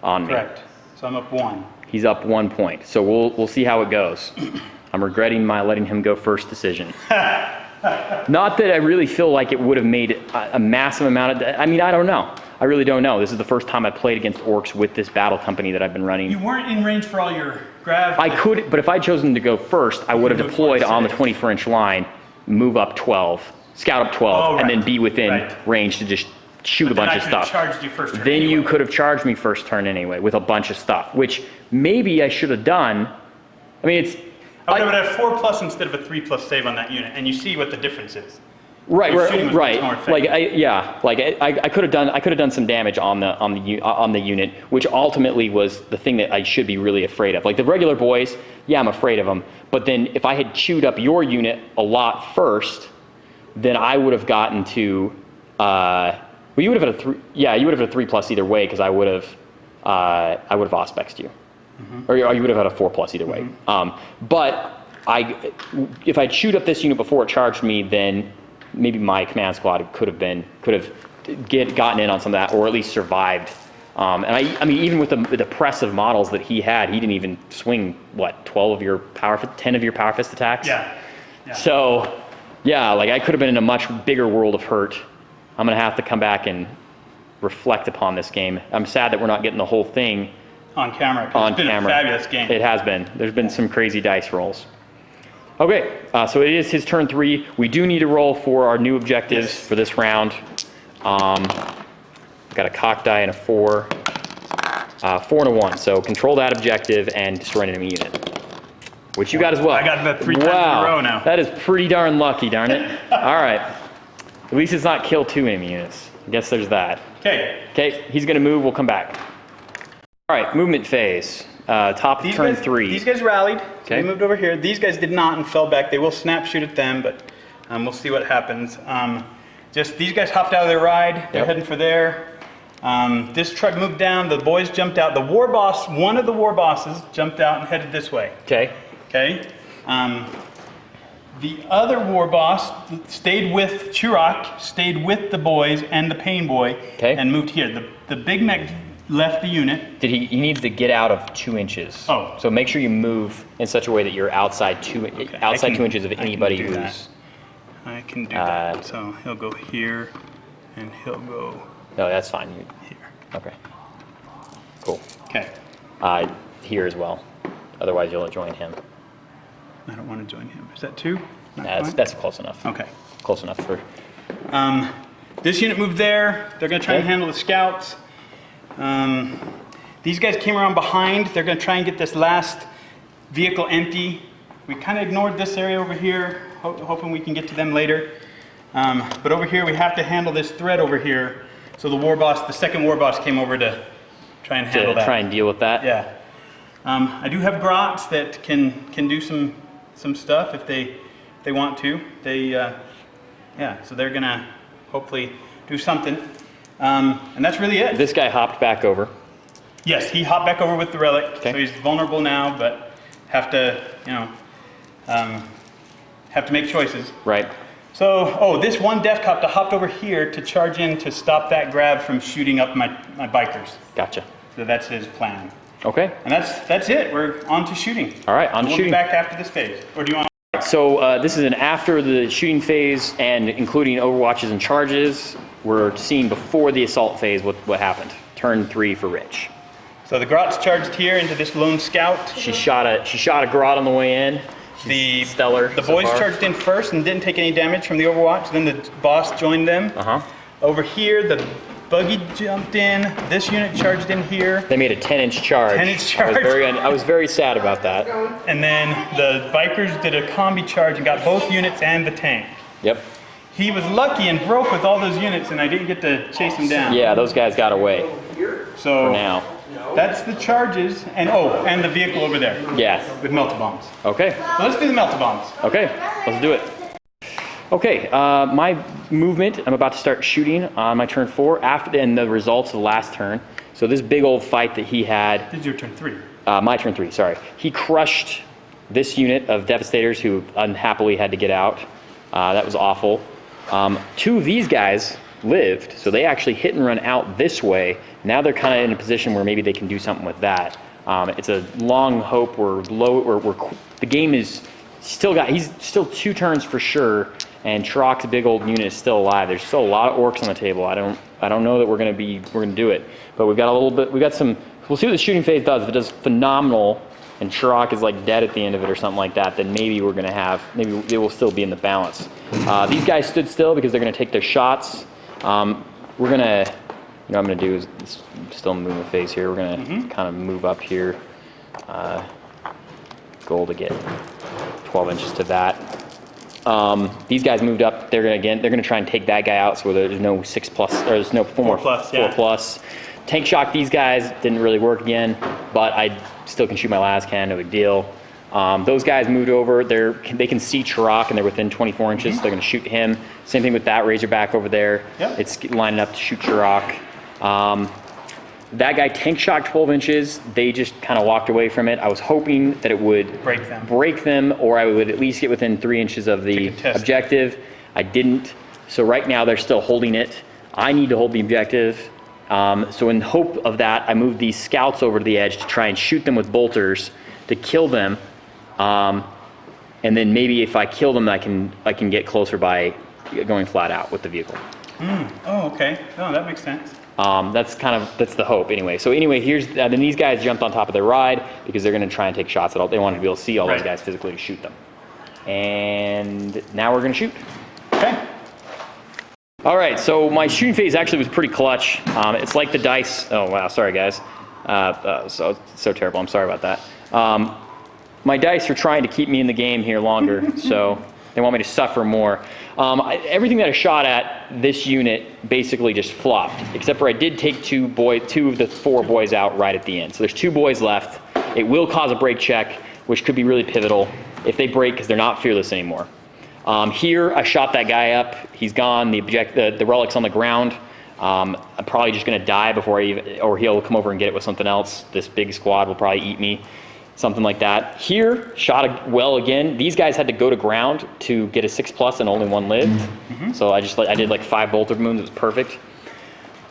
on me. Correct. So I'm up 1. He's up 1 point. So we'll see how it goes. I'm regretting my letting him go first decision. Not that I really feel like it would have made a massive amount of. I don't know. I really don't know. This is the first time I played against orcs with this battle company that I've been running. You weren't in range for all your grav. I could, but if I'd chosen to go first, I would have deployed on the 24-inch line, move up 12, scout up 12, and then be within range to just shoot a bunch of stuff. Charged you first turn then anyway. You could have charged me first turn anyway with a bunch of stuff, which maybe I should have done. I would have had 4+ instead of a 3+ save on that unit, and you see what the difference is. Right. I could have done some damage on the unit, which ultimately was the thing that I should be really afraid of. Like the regular boys, I'm afraid of them. But then if I had chewed up your unit a lot first, then I would have gotten to. You would have had a 3. Yeah, you would have had a 3+ either way because I would have auspexed you. Mm-hmm. Or you would have had a 4+ either way. Mm-hmm. But if I chewed up this unit before it charged me, then maybe my command squad could have gotten in on some of that, or at least survived. And even with the press of models that he had, he didn't even swing 10 of your power fist attacks. Yeah. So, I could have been in a much bigger world of hurt. I'm gonna have to come back and reflect upon this game. I'm sad that we're not getting the whole thing on camera. It's been a fabulous game. It has been. There's been some crazy dice rolls. Okay, so it is his turn 3. We do need to roll for our new objectives for this round. Got a cock die and a 4. 4 and a 1. So control that objective and destroy an enemy unit, which you got as well. I got that 3 times in a row now. That is pretty darn lucky, darn it. All right. At least it's not kill 2 enemy units. I guess there's that. Okay. Okay, he's going to move. We'll come back. All right, movement phase. Top of turn 3. These guys rallied. So Okay. they moved over here. These guys did not and fell back. They will snap shoot at them, but we'll see what happens. Just these guys hopped out of their ride. They're heading for there. This truck moved down. The boys jumped out. The war boss, one of the war bosses, jumped out and headed this way. Okay. Okay. The other war boss stayed with Chirok, stayed with the boys and the pain boy, and moved here. The Big Mac left the unit. He needs to get out of 2 inches. Oh. So make sure you move in such a way that you're outside 2 inches of anybody who's. I can do that. So he'll go here, and he'll go. No, that's fine. Here. Okay. Cool. Okay. Here as well. Otherwise, you'll join him. I don't want to join him. Is that 2? That's close enough. Okay. Close enough for. This unit moved there. They're going to try and handle the scouts. These guys came around behind. They're going to try and get this last vehicle empty. We kind of ignored this area over here, hoping we can get to them later. But over here, we have to handle this threat over here. So the war boss, the second war boss, came over to try and handle that. Try and deal with that. Yeah. I do have grots that can do some stuff if they want to. So they're gonna hopefully do something. And that's really it. This guy hopped back over. Yes, he hopped back over with the relic, Okay. so he's vulnerable now, but have to make choices. Right. So, this one death copter hopped over here to charge in to stop that grab from shooting up my bikers. Gotcha. So that's his plan. Okay. And that's it. We're on to shooting. All right, on to We'll shooting. be back after this phase. Or do you want? So this is an after the shooting phase and including overwatches and charges. We're seeing before the assault phase what happened. Turn 3 for Rich. So the Grot's charged here into this lone scout. She shot a grot on the way in. She's stellar. The so boys far. charged in first and didn't take any damage from the overwatch. Then the boss joined them. Over here, the buggy jumped in. This unit charged in here. They made a 10-inch charge. 10-inch charge. I was very sad about that. And then the bikers did a combi charge and got both units and the tank. Yep. He was lucky and broke with all those units, and I didn't get to chase him down. Yeah, those guys got away So for now. that's the charges, and the vehicle over there. Yeah. With melta bombs. Okay. So let's do the melta bombs. Okay. Let's do it. Okay. My movement. I'm about to start shooting on my turn 4 after the results of the last turn. So this big old fight that he had. This is your turn 3. My turn 3. Sorry. He crushed this unit of Devastators who unhappily had to get out. That was awful. 2 of these guys lived, so they actually hit and run out this way. Now they're kind of in a position where maybe they can do something with that. It's a long hope. The game is he's still 2 turns for sure, and Chirok's big old unit is still alive. There's still a lot of orcs on the table. I don't know that we're gonna do it, but we've got a little bit. We'll see what the shooting phase does. If it does phenomenal, and Chirok is like dead at the end of it or something like that, then maybe maybe it will still be in the balance. These guys stood still because they're gonna take their shots. I'm gonna do is still in the movement phase here. We're gonna kind of move up here. Goal to get 12 inches to that. These guys moved up. They're gonna try and take that guy out. So there's no 6+, or there's no 4+. Tank shock these guys didn't really work again, but I still can shoot my last cannon. No big deal. Those guys moved over. They can see Chirok and they're within 24 inches. So they're going to shoot him. Same thing with that Razorback over there. Yep. It's lining up to shoot Chirok. That guy tank shocked 12 inches. They just kind of walked away from it. I was hoping that it would break them, or I would at least get within 3 inches of the objective. I didn't. So right now they're still holding it. I need to hold the objective. So in hope of that, I moved these scouts over to the edge to try and shoot them with bolters to kill them. And then maybe if I kill them, I can get closer by going flat out with the vehicle. Oh, okay. Oh, that makes sense. That's the hope anyway. So anyway, then these guys jumped on top of their ride because they're going to try and take shots at all. They wanted to be able to see all those guys physically to shoot them. And now we're gonna shoot. Okay. All right, so my shooting phase actually was pretty clutch. It's like the dice. Oh wow, sorry guys. So terrible. I'm sorry about that. My dice are trying to keep me in the game here longer, so they want me to suffer more. Everything that I shot at this unit basically just flopped, except for I did take two of the 4 boys out right at the end. So there's 2 boys left. It will cause a break check, which could be really pivotal if they break because they're not fearless anymore. Here, I shot that guy up. He's gone. The relic's on the ground. I'm probably just going to die before or he'll come over and get it with something else. This big squad will probably eat me, something like that. Here, shot well again. These guys had to go to ground to get a 6+ and only 1 lived. So I did like 5 bolter wounds. It was perfect.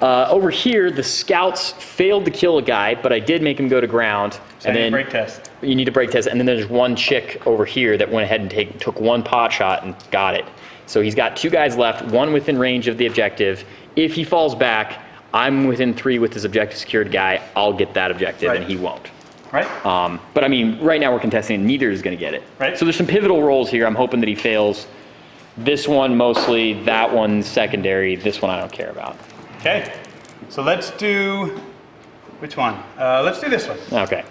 Over here, the scouts failed to kill a guy, but I did make him go to ground. So and then break test. You need to break test, and then there's 1 chick over here that went ahead and took 1 pot shot and got it. So he's got 2 guys left, 1 within range of the objective. If he falls back, I'm within 3 with this objective secured guy. I'll get that objective, and he won't. Right. But I mean, right now we're contesting, and neither is going to get it. Right. So there's some pivotal rolls here. I'm hoping that he fails. This one mostly, that one secondary. This one I don't care about. Okay. So let's do, which one? Let's do this one. Okay.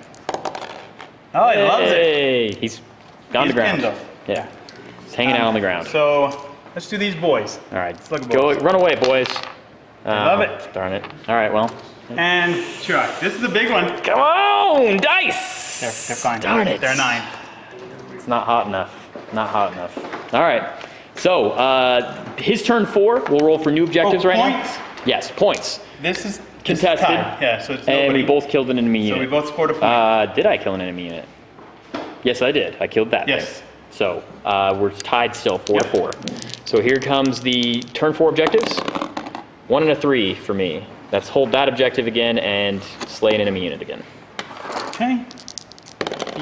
Oh, he loves it. Hey, he's on the ground. Kindle. Yeah, he's hanging out on the ground. So let's do these boys. All right, Let's look at go, boys. run away, boys. Love it. Darn it. All right, well. And Chirac, this is a big one. Come on, dice. They're fine. Darn it. They're 9. It's not hot enough. Not hot enough. All right. So his turn 4. We'll roll for new objectives right points? now. Yes, points. This is Contested. Yeah, so it's and nobody. we both killed an enemy unit. So we both scored a point. Did I kill an enemy unit? Yes, I did. I killed that Yes. thing. So we're tied still, 4-4. So here comes the turn 4 objectives. 1 and a 3 for me. Let's hold that objective again and slay an enemy unit again. Okay.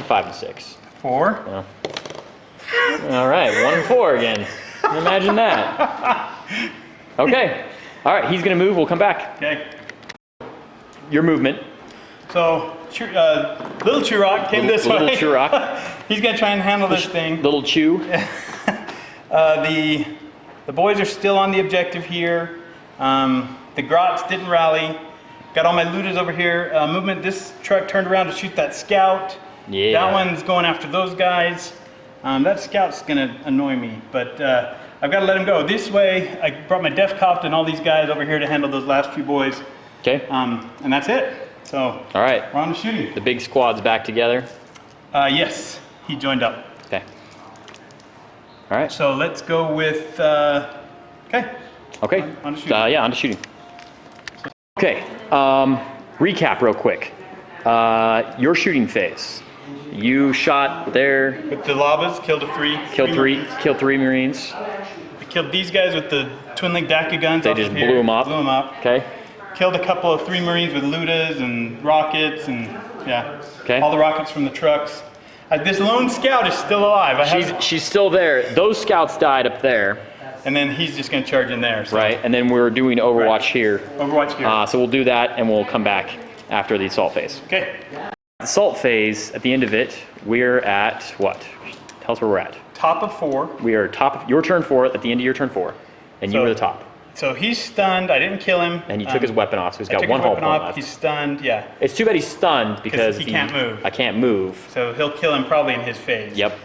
5 and 6. 4. Yeah. All right, 1 and 4 again. Imagine that. Okay. All right, he's gonna move. We'll come back. Okay. Your movement. So little Chirac came this way. Little Chirac. He's gonna try and handle this thing. Little Chew. The boys are still on the objective here. The Grots didn't rally. Got all my looters over here. Movement, this truck turned around to shoot that scout. Yeah. That one's going after those guys. That scout's gonna annoy me, but I've gotta let him go. This way, I brought my Def Copt and all these guys over here to handle those last few boys. Okay. And that's it. So, all right. we're on to shooting. The big squad's back together. Yes, he joined up. Okay. All right. So let's go with, okay. Okay. On to shooting. Yeah, on to shooting. Okay. Recap real quick. Your shooting phase. You shot there. With the Labas, killed a 3. Killed 3 Marines. I killed these guys with the twin link DACA guns. They just blew them up. Blew them up. Okay. Killed a couple of 3 Marines with Ludas and rockets and yeah. Okay. All the rockets from the trucks. This lone scout is still alive. She's still there. Those scouts died up there. And then he's just going to charge in there. So. Right. And then we're doing Overwatch here. Overwatch here. So we'll do that and we'll come back after the assault phase. Okay. The assault phase, at the end of it, we're at what? Tell us where we're at. Top of 4. We are top of your turn 4 at the end of your turn 4. And you were the top. So he's stunned. I didn't kill him. And you took his weapon off, so he's got took 1 his hull weapon point off. left. He's stunned, yeah. It's too bad he's stunned because he can't move. I can't move. So he'll kill him probably in his phase. Yep.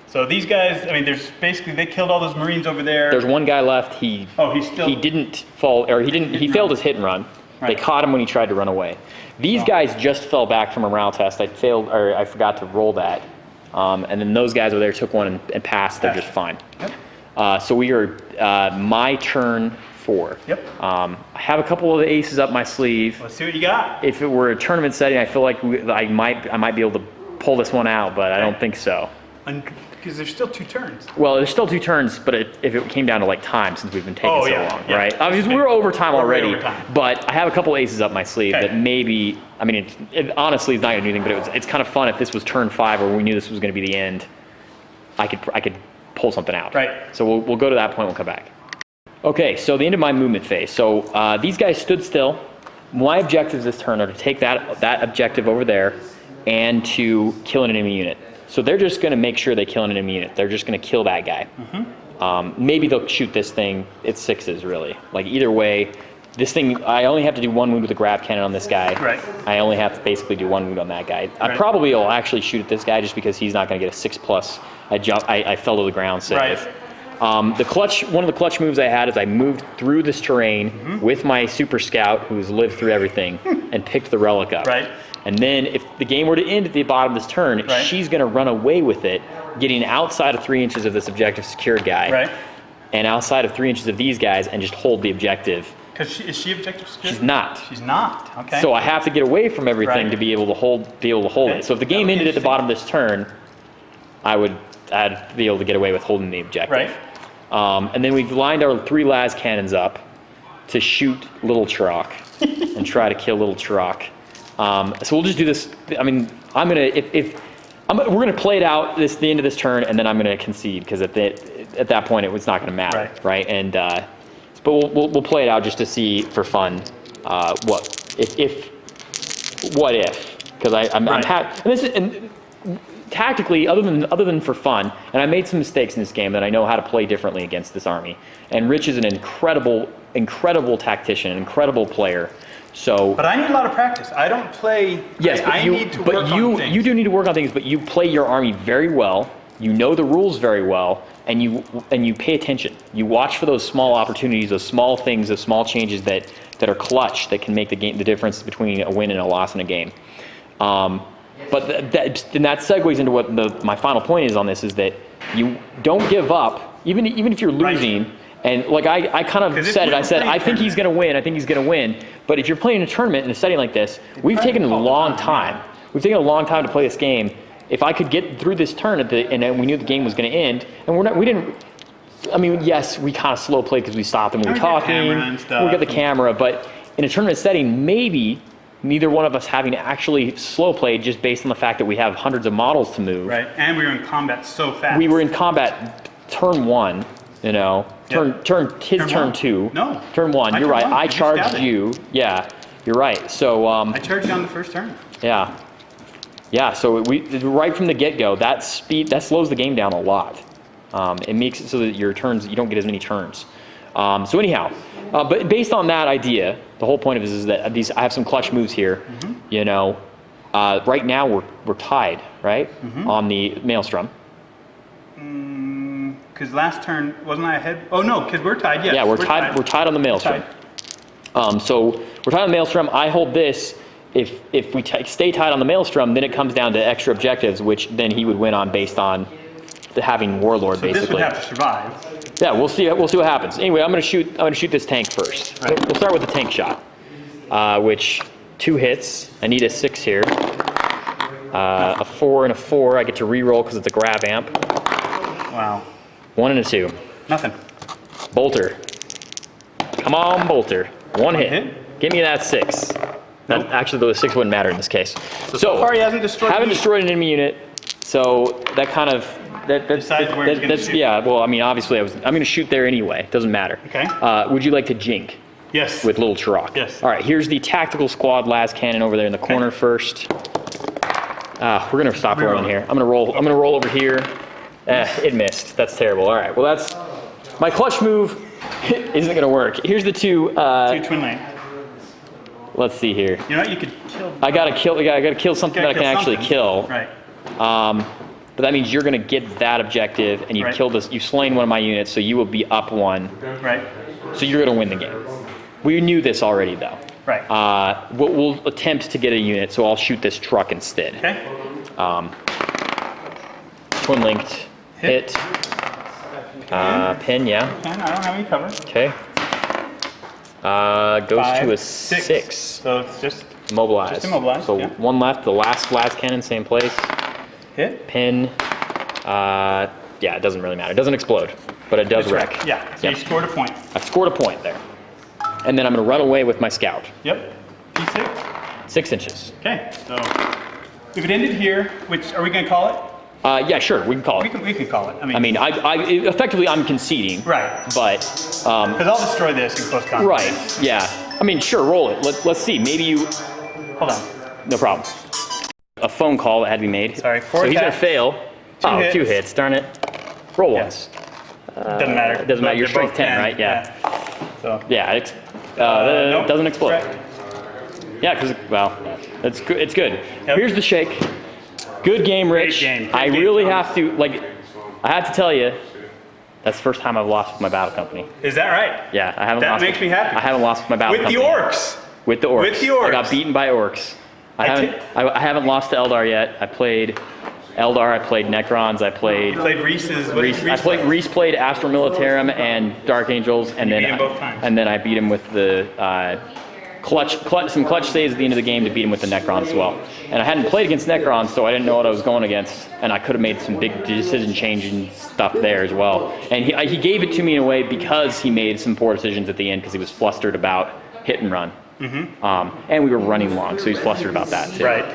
So these guys, I mean, there's basically, they killed all those Marines over there. There's 1 guy left. He didn't fall, or he failed his hit and run. Right. They caught him when he tried to run away. These guys just fell back from a morale test. I forgot to roll that. And then those guys over there took 1 and passed. They're just fine. Yep. So we are my turn 4. Yep. I have a couple of aces up my sleeve. Let's see what you got. If it were a tournament setting, I feel like I might be able to pull this one out, but I don't think so. Because there's still 2 turns. Well, there's still 2 turns, but if it came down to like time, since we've been taking so long, yeah. right? Obviously, we're overtime already, overtime. but I have a couple aces up my sleeve that maybe. I mean, it honestly is not gonna do anything, but it's kind of fun if this was turn 5 or we knew this was gonna be the end. I could pull something out. Right. So we'll go to that point. We'll come back. Okay, so the end of my movement phase. So these guys stood still. My objectives this turn are to take that objective over there and to kill an enemy unit. So they're just going to make sure they kill an enemy unit. They're just going to kill that guy. Maybe they'll shoot this thing. It's 6s, really. Like, either way, this thing, I only have to do 1 wound with a grab cannon on this guy. Right. I only have to basically do 1 wound on that guy. I probably will actually shoot at this guy just because he's not going to get a 6+. I fell to the ground save. Right. One of the clutch moves I had is I moved through this terrain with my super scout, who's lived through everything, and picked the relic up. Right. And then if the game were to end at the bottom of this turn, she's going to run away with it, getting outside of 3 inches of this objective secured guy, Right. and outside of 3 inches of these guys, and just hold the objective. Because is she objective secured? She's not. She's not. Okay. So I have to get away from everything Right. to be able to hold it. So if the game ended at the bottom of this turn, I'd be able to get away with holding the objective. Right. And then we've lined our 3 las cannons up to shoot Little Chirok and try to kill Little Chirok. So we'll just do this. I mean, we're gonna play it out the end of this turn, and then I'm gonna concede because at that point it's not gonna matter, right? And but we'll play it out just to see for fun what if because I'm happy. And tactically, other than for fun, and I made some mistakes in this game that I know how to play differently against this army. And Rich is an incredible tactician, an incredible player. So, but I need a lot of practice. I don't play. Yes, I need to work on things. You do need to work on things, but you play your army very well. You know the rules very well, and you pay attention. You watch for those small opportunities, those small things, those small changes that are clutch, that can make the difference between a win and a loss in a game. But that segues into what my final point is on this, is that you don't give up, even if you're losing. Right. And like I kind of said it, I said, I think he's going to win, I think he's going to win. But if you're playing a tournament in a setting like this, we've taken a long time. We've taken a long time to play this game. If I could get through this turn and then we knew the game was going to end, and we didn't, I mean, yes, we kind of slow played because we stopped and we were talking, we got the camera, but in a tournament setting, maybe neither one of us having actually slow played just based on the fact that we have hundreds of models to move. Right, and we were in combat so fast. We were in combat turn 1, you know, turn 2. No. Turn 1, you're right. I charged you. Yeah, you're right. So I charged you on the first turn. Yeah. Yeah, so right from the get-go, that slows the game down a lot. It makes it so that your turns, you don't get as many turns. So anyhow, but based on that idea, the whole point of this is that I have some clutch moves here. You know, right now we're tied, right, on the Maelstrom. Because last turn wasn't I ahead? Oh no, because we're tied. Yes. Yeah, we're tied. We're tied on the Maelstrom. So we're tied on the Maelstrom. I hold this. If we stay tied on the Maelstrom, then it comes down to extra objectives, which then he would win on based on having Warlord, basically. This would have to survive. Yeah, we'll see. We'll see what happens. Anyway, I'm gonna shoot this tank first. Right. We'll start with the tank shot, which 2 hits. I need a 6 here. A 4 and a 4. I get to re-roll because it's a grab amp. Wow. 1 and a 2. Nothing. Bolter. Come on, Bolter. One hit. Give me that 6. Nope. Actually, the 6 wouldn't matter in this case. So far he hasn't destroyed. Haven't destroyed an enemy unit. So that kind of decides where he's gonna shoot. Yeah. Well, I mean, obviously, I'm going to shoot there anyway. It doesn't matter. Okay. Would you like to jink? Yes. With Little Chirok. Yes. All right. Here's the tactical squad las cannon over there in the corner first. We're going to stop rolling here. I'm going to roll. I'm going to roll over here. It missed. That's terrible. All right. Well, that's my clutch move. Isn't going to work. Here's the 2. 2 twin lane. Let's see here. You know what? You could kill. I gotta kill something that I can actually kill. Right. But that means you're gonna get that objective, and you've killed this. You've slain one of my units, so you will be up 1. Right. So you're gonna win the game. We knew this already, though. Right. We'll attempt to get a unit, so I'll shoot this truck instead. Okay. Twin linked hit. Pin, yeah. And I don't have any cover. Okay. Goes 5, to a 6. 6. So it's just Immobilized. Just immobilized. So yeah. 1 left. The last las cannon, same place. Hit. Pin. Yeah, it doesn't really matter. It doesn't explode, but it does wreck. Yeah. So you scored a point. I scored a point there. And then I'm going to run away with my scout. Yep. P6. 6 inches. Okay. So if it ended here, which are we going to call it? Yeah, sure. We can call it. We can call it. I mean, effectively, I'm conceding. Right. But because I'll destroy this in close combat. Right. Yeah. I mean, sure. Roll it. Let's see. Maybe you. Hold on. No problem. a phone call that had to be made. Sorry, so he's gonna fail. Two hits, darn it. Roll once. Doesn't matter. It doesn't matter. You're strength 10, right? Yeah. So. Yeah, it Nope. doesn't explode. Correct. Yeah, because, well, it's good. It's good. Yep. Here's the shake. Good game, Rich. Great game. I Great really game. have to, like, I have to tell you, that's the first time I've lost with my battle company. Is that right? Yeah, I haven't That lost. makes me happy. I haven't lost with my battle With company. the Orks. With the Orks. With the Orks. I got beaten by Orks. I haven't lost to Eldar yet. I played Eldar, I played Necrons, I played... You played Reese's. Reese played Astro Militarum and Dark Angels, and then beat him both times. And then I beat him with the some clutch saves at the end of the game to beat him with the Necrons as well. And I hadn't played against Necrons, so I didn't know what I was going against, and I could have made some big decision changing stuff there as well. And he gave it to me in a way because he made some poor decisions at the end because he was flustered about hit and run. And we were running long, so he's flustered about that too. Right.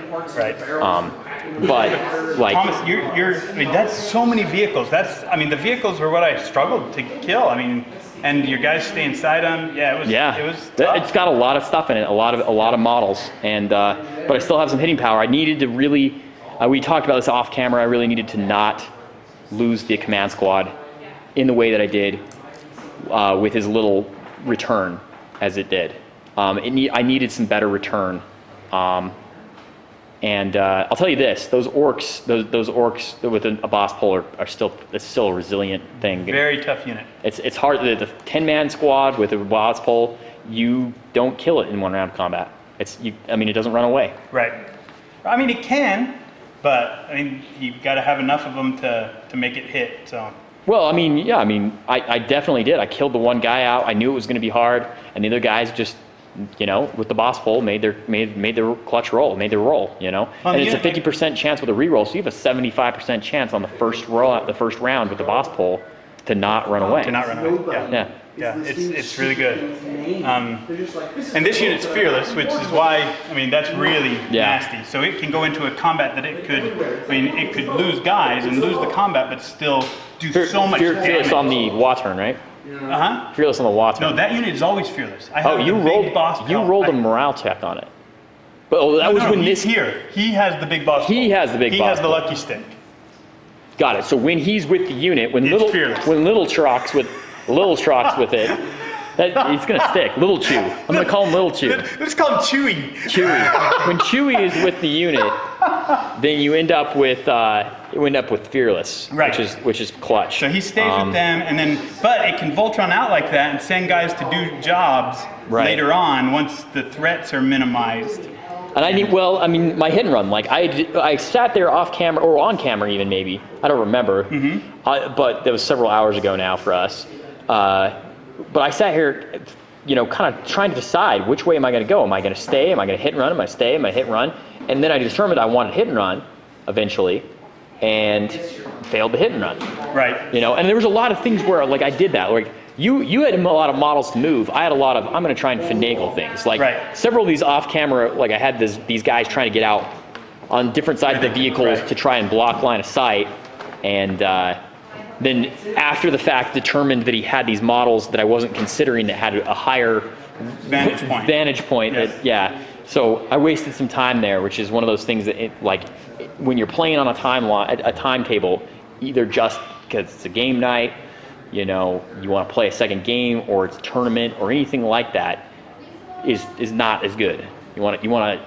But like Thomas, I mean, that's so many vehicles. The vehicles were what I struggled to kill. I mean, and your guys stay inside them. Yeah, it was tough. It's got a lot of stuff in it, a lot of models, and but I still have some hitting power. I needed to really, we talked about this off camera. I really needed to not lose the command squad in the way that I did with his little return as it did. I needed some better return. And I'll tell you this: those orcs, those orcs with a boss pole it's still a resilient thing. Very tough unit. It's hard. The 10-man squad with a boss pole, you don't kill it in one round combat. It doesn't run away. Right. I mean, it can, but I mean, you've got to have enough of them to make it hit. So. Well, I definitely did. I killed the one guy out. I knew it was going to be hard, and the other guys just, with the boss pole, made their clutch roll, made their roll, And it's a 50% chance with a reroll, so you have a 75% chance on the first round with the boss pole to not run away. Yeah, it's really good. And this unit's fearless, which is why, that's really nasty. So it can go into a combat that it could lose guys and lose the combat, but still do so much damage. Fearless on the Waturn, right? Fearless on the Waturn. No, that unit is always fearless. You rolled a morale check on it. But he's here. He has the big boss. He has the big boss. He has the lucky stick. Got it. So when he's with the unit, when fearless. Little Trox with it, it's gonna stick. Little Chew. I'm gonna call him Little Chew. Let's call him Chewy. Chewy. When Chewy is with the unit, then you end up with Fearless, right? Which is clutch. So he stays with them, but it can Voltron out like that and send guys to do jobs later on once the threats are minimized. And my hit and run, I sat there off camera or on camera even maybe, I don't remember, but that was several hours ago now for us. But I sat here, kind of trying to decide which way am I going to go? Am I going to stay? Am I going to hit and run? Am I stay? Am I hit and run? And then I determined I wanted hit and run eventually, and failed the hit and run. Right. And there was a lot of things where I did that. You had a lot of models to move. I had a lot of, I'm going to try and finagle things. Several of these off camera, I had these guys trying to get out on different sides of the vehicles to try and block line of sight. And then after the fact determined that he had these models that I wasn't considering that had a higher vantage point. Yes. So I wasted some time there, which is one of those things that when you're playing on a timetable, either just because it's a game night, you want to play a second game, or it's a tournament, or anything like that, is not as good. You want to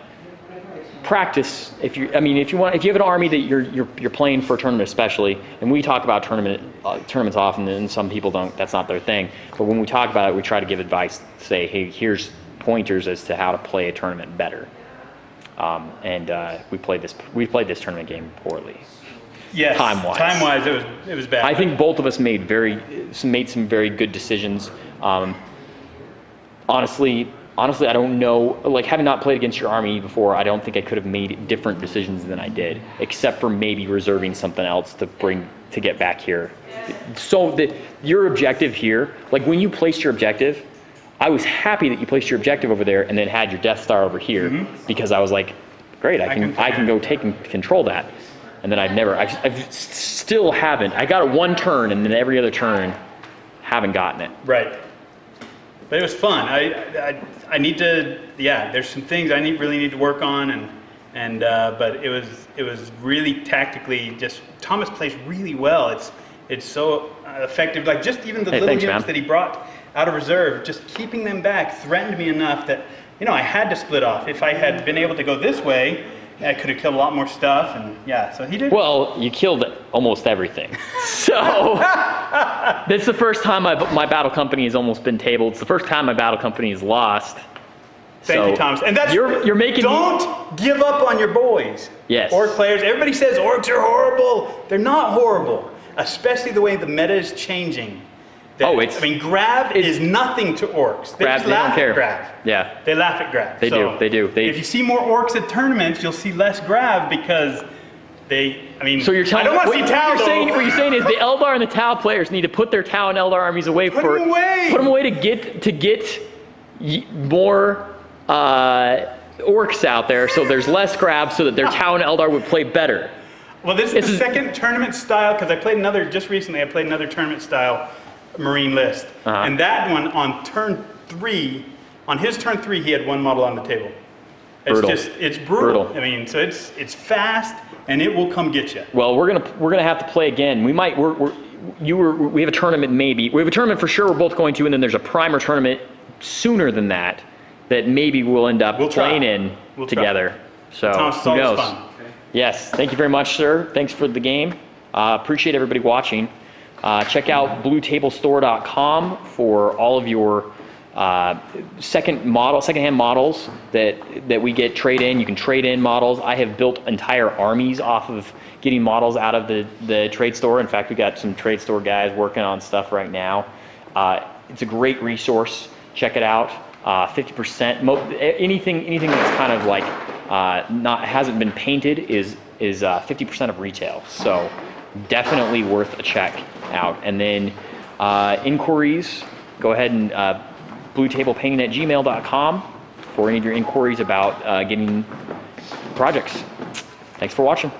practice if you have an army that you're playing for a tournament especially, and we talk about tournaments often, and some people don't. That's not their thing. But when we talk about it, we try to give advice. Say, hey, here's pointers as to how to play a tournament better. We played this tournament game poorly. Yes. Time-wise, it was bad. I think both of us made some very good decisions. Honestly, I don't know. Having not played against your army before, I don't think I could have made different decisions than I did, except for maybe reserving something else to get back here. So your objective here, when you placed your objective, I was happy that you placed your objective over there and then had your Death Star over here, because I was like, great, I can go take and control that. And then I still haven't. I got it one turn, and then every other turn, haven't gotten it. Right. But it was fun. I need to, there's some things I really need to work on, And but it was really tactically just Thomas plays really well. It's so effective. Like just even the little units that he brought out of reserve, just keeping them back threatened me enough that I had to split off. If I had been able to go this way, I could have killed a lot more stuff. And yeah, so he did. Well, you killed almost everything. So that's the first time my battle company has almost been tabled. It's the first time my battle company has lost. Thank you, Thomas. And that's you're making. Don't give up on your boys. Yes. Orc players. Everybody says orcs are horrible. They're not horrible, especially the way the meta is changing. Grav is nothing to orcs. They just laugh at Grav. Yeah. They laugh at Grav. They do. If you see more orcs at tournaments, you'll see less Grav because so you're telling me what you're saying is the Eldar and the Tau players need to put their Tau and Eldar armies away Put them away to get more orcs out there, so there's less Grav, so that their Tau and Eldar would play better. Well, this is the second tournament style, because I played another tournament style Marine list. And that one on turn 3, on his turn 3, he had one model on the table. It's brutal. I mean, so it's fast and it will come get you. Well, we're gonna have to play again. We have a tournament maybe. We have a tournament for sure we're both going to, and then there's a primer tournament sooner than that maybe we'll end up playing in together. So who knows? Fun. Yes, thank you very much, sir. Thanks for the game. Appreciate everybody watching. Check out bluetablestore.com for all of your secondhand models that we get trade in. You can trade in models. I have built entire armies off of getting models out of the trade store. In fact, we got some trade store guys working on stuff right now. It's a great resource. Check it out. 50%. Anything that's kind of like hasn't been painted is 50% of retail. So definitely worth a check out. And then inquiries, go ahead and bluetablepainting@gmail.com for any of your inquiries about getting projects. Thanks for watching.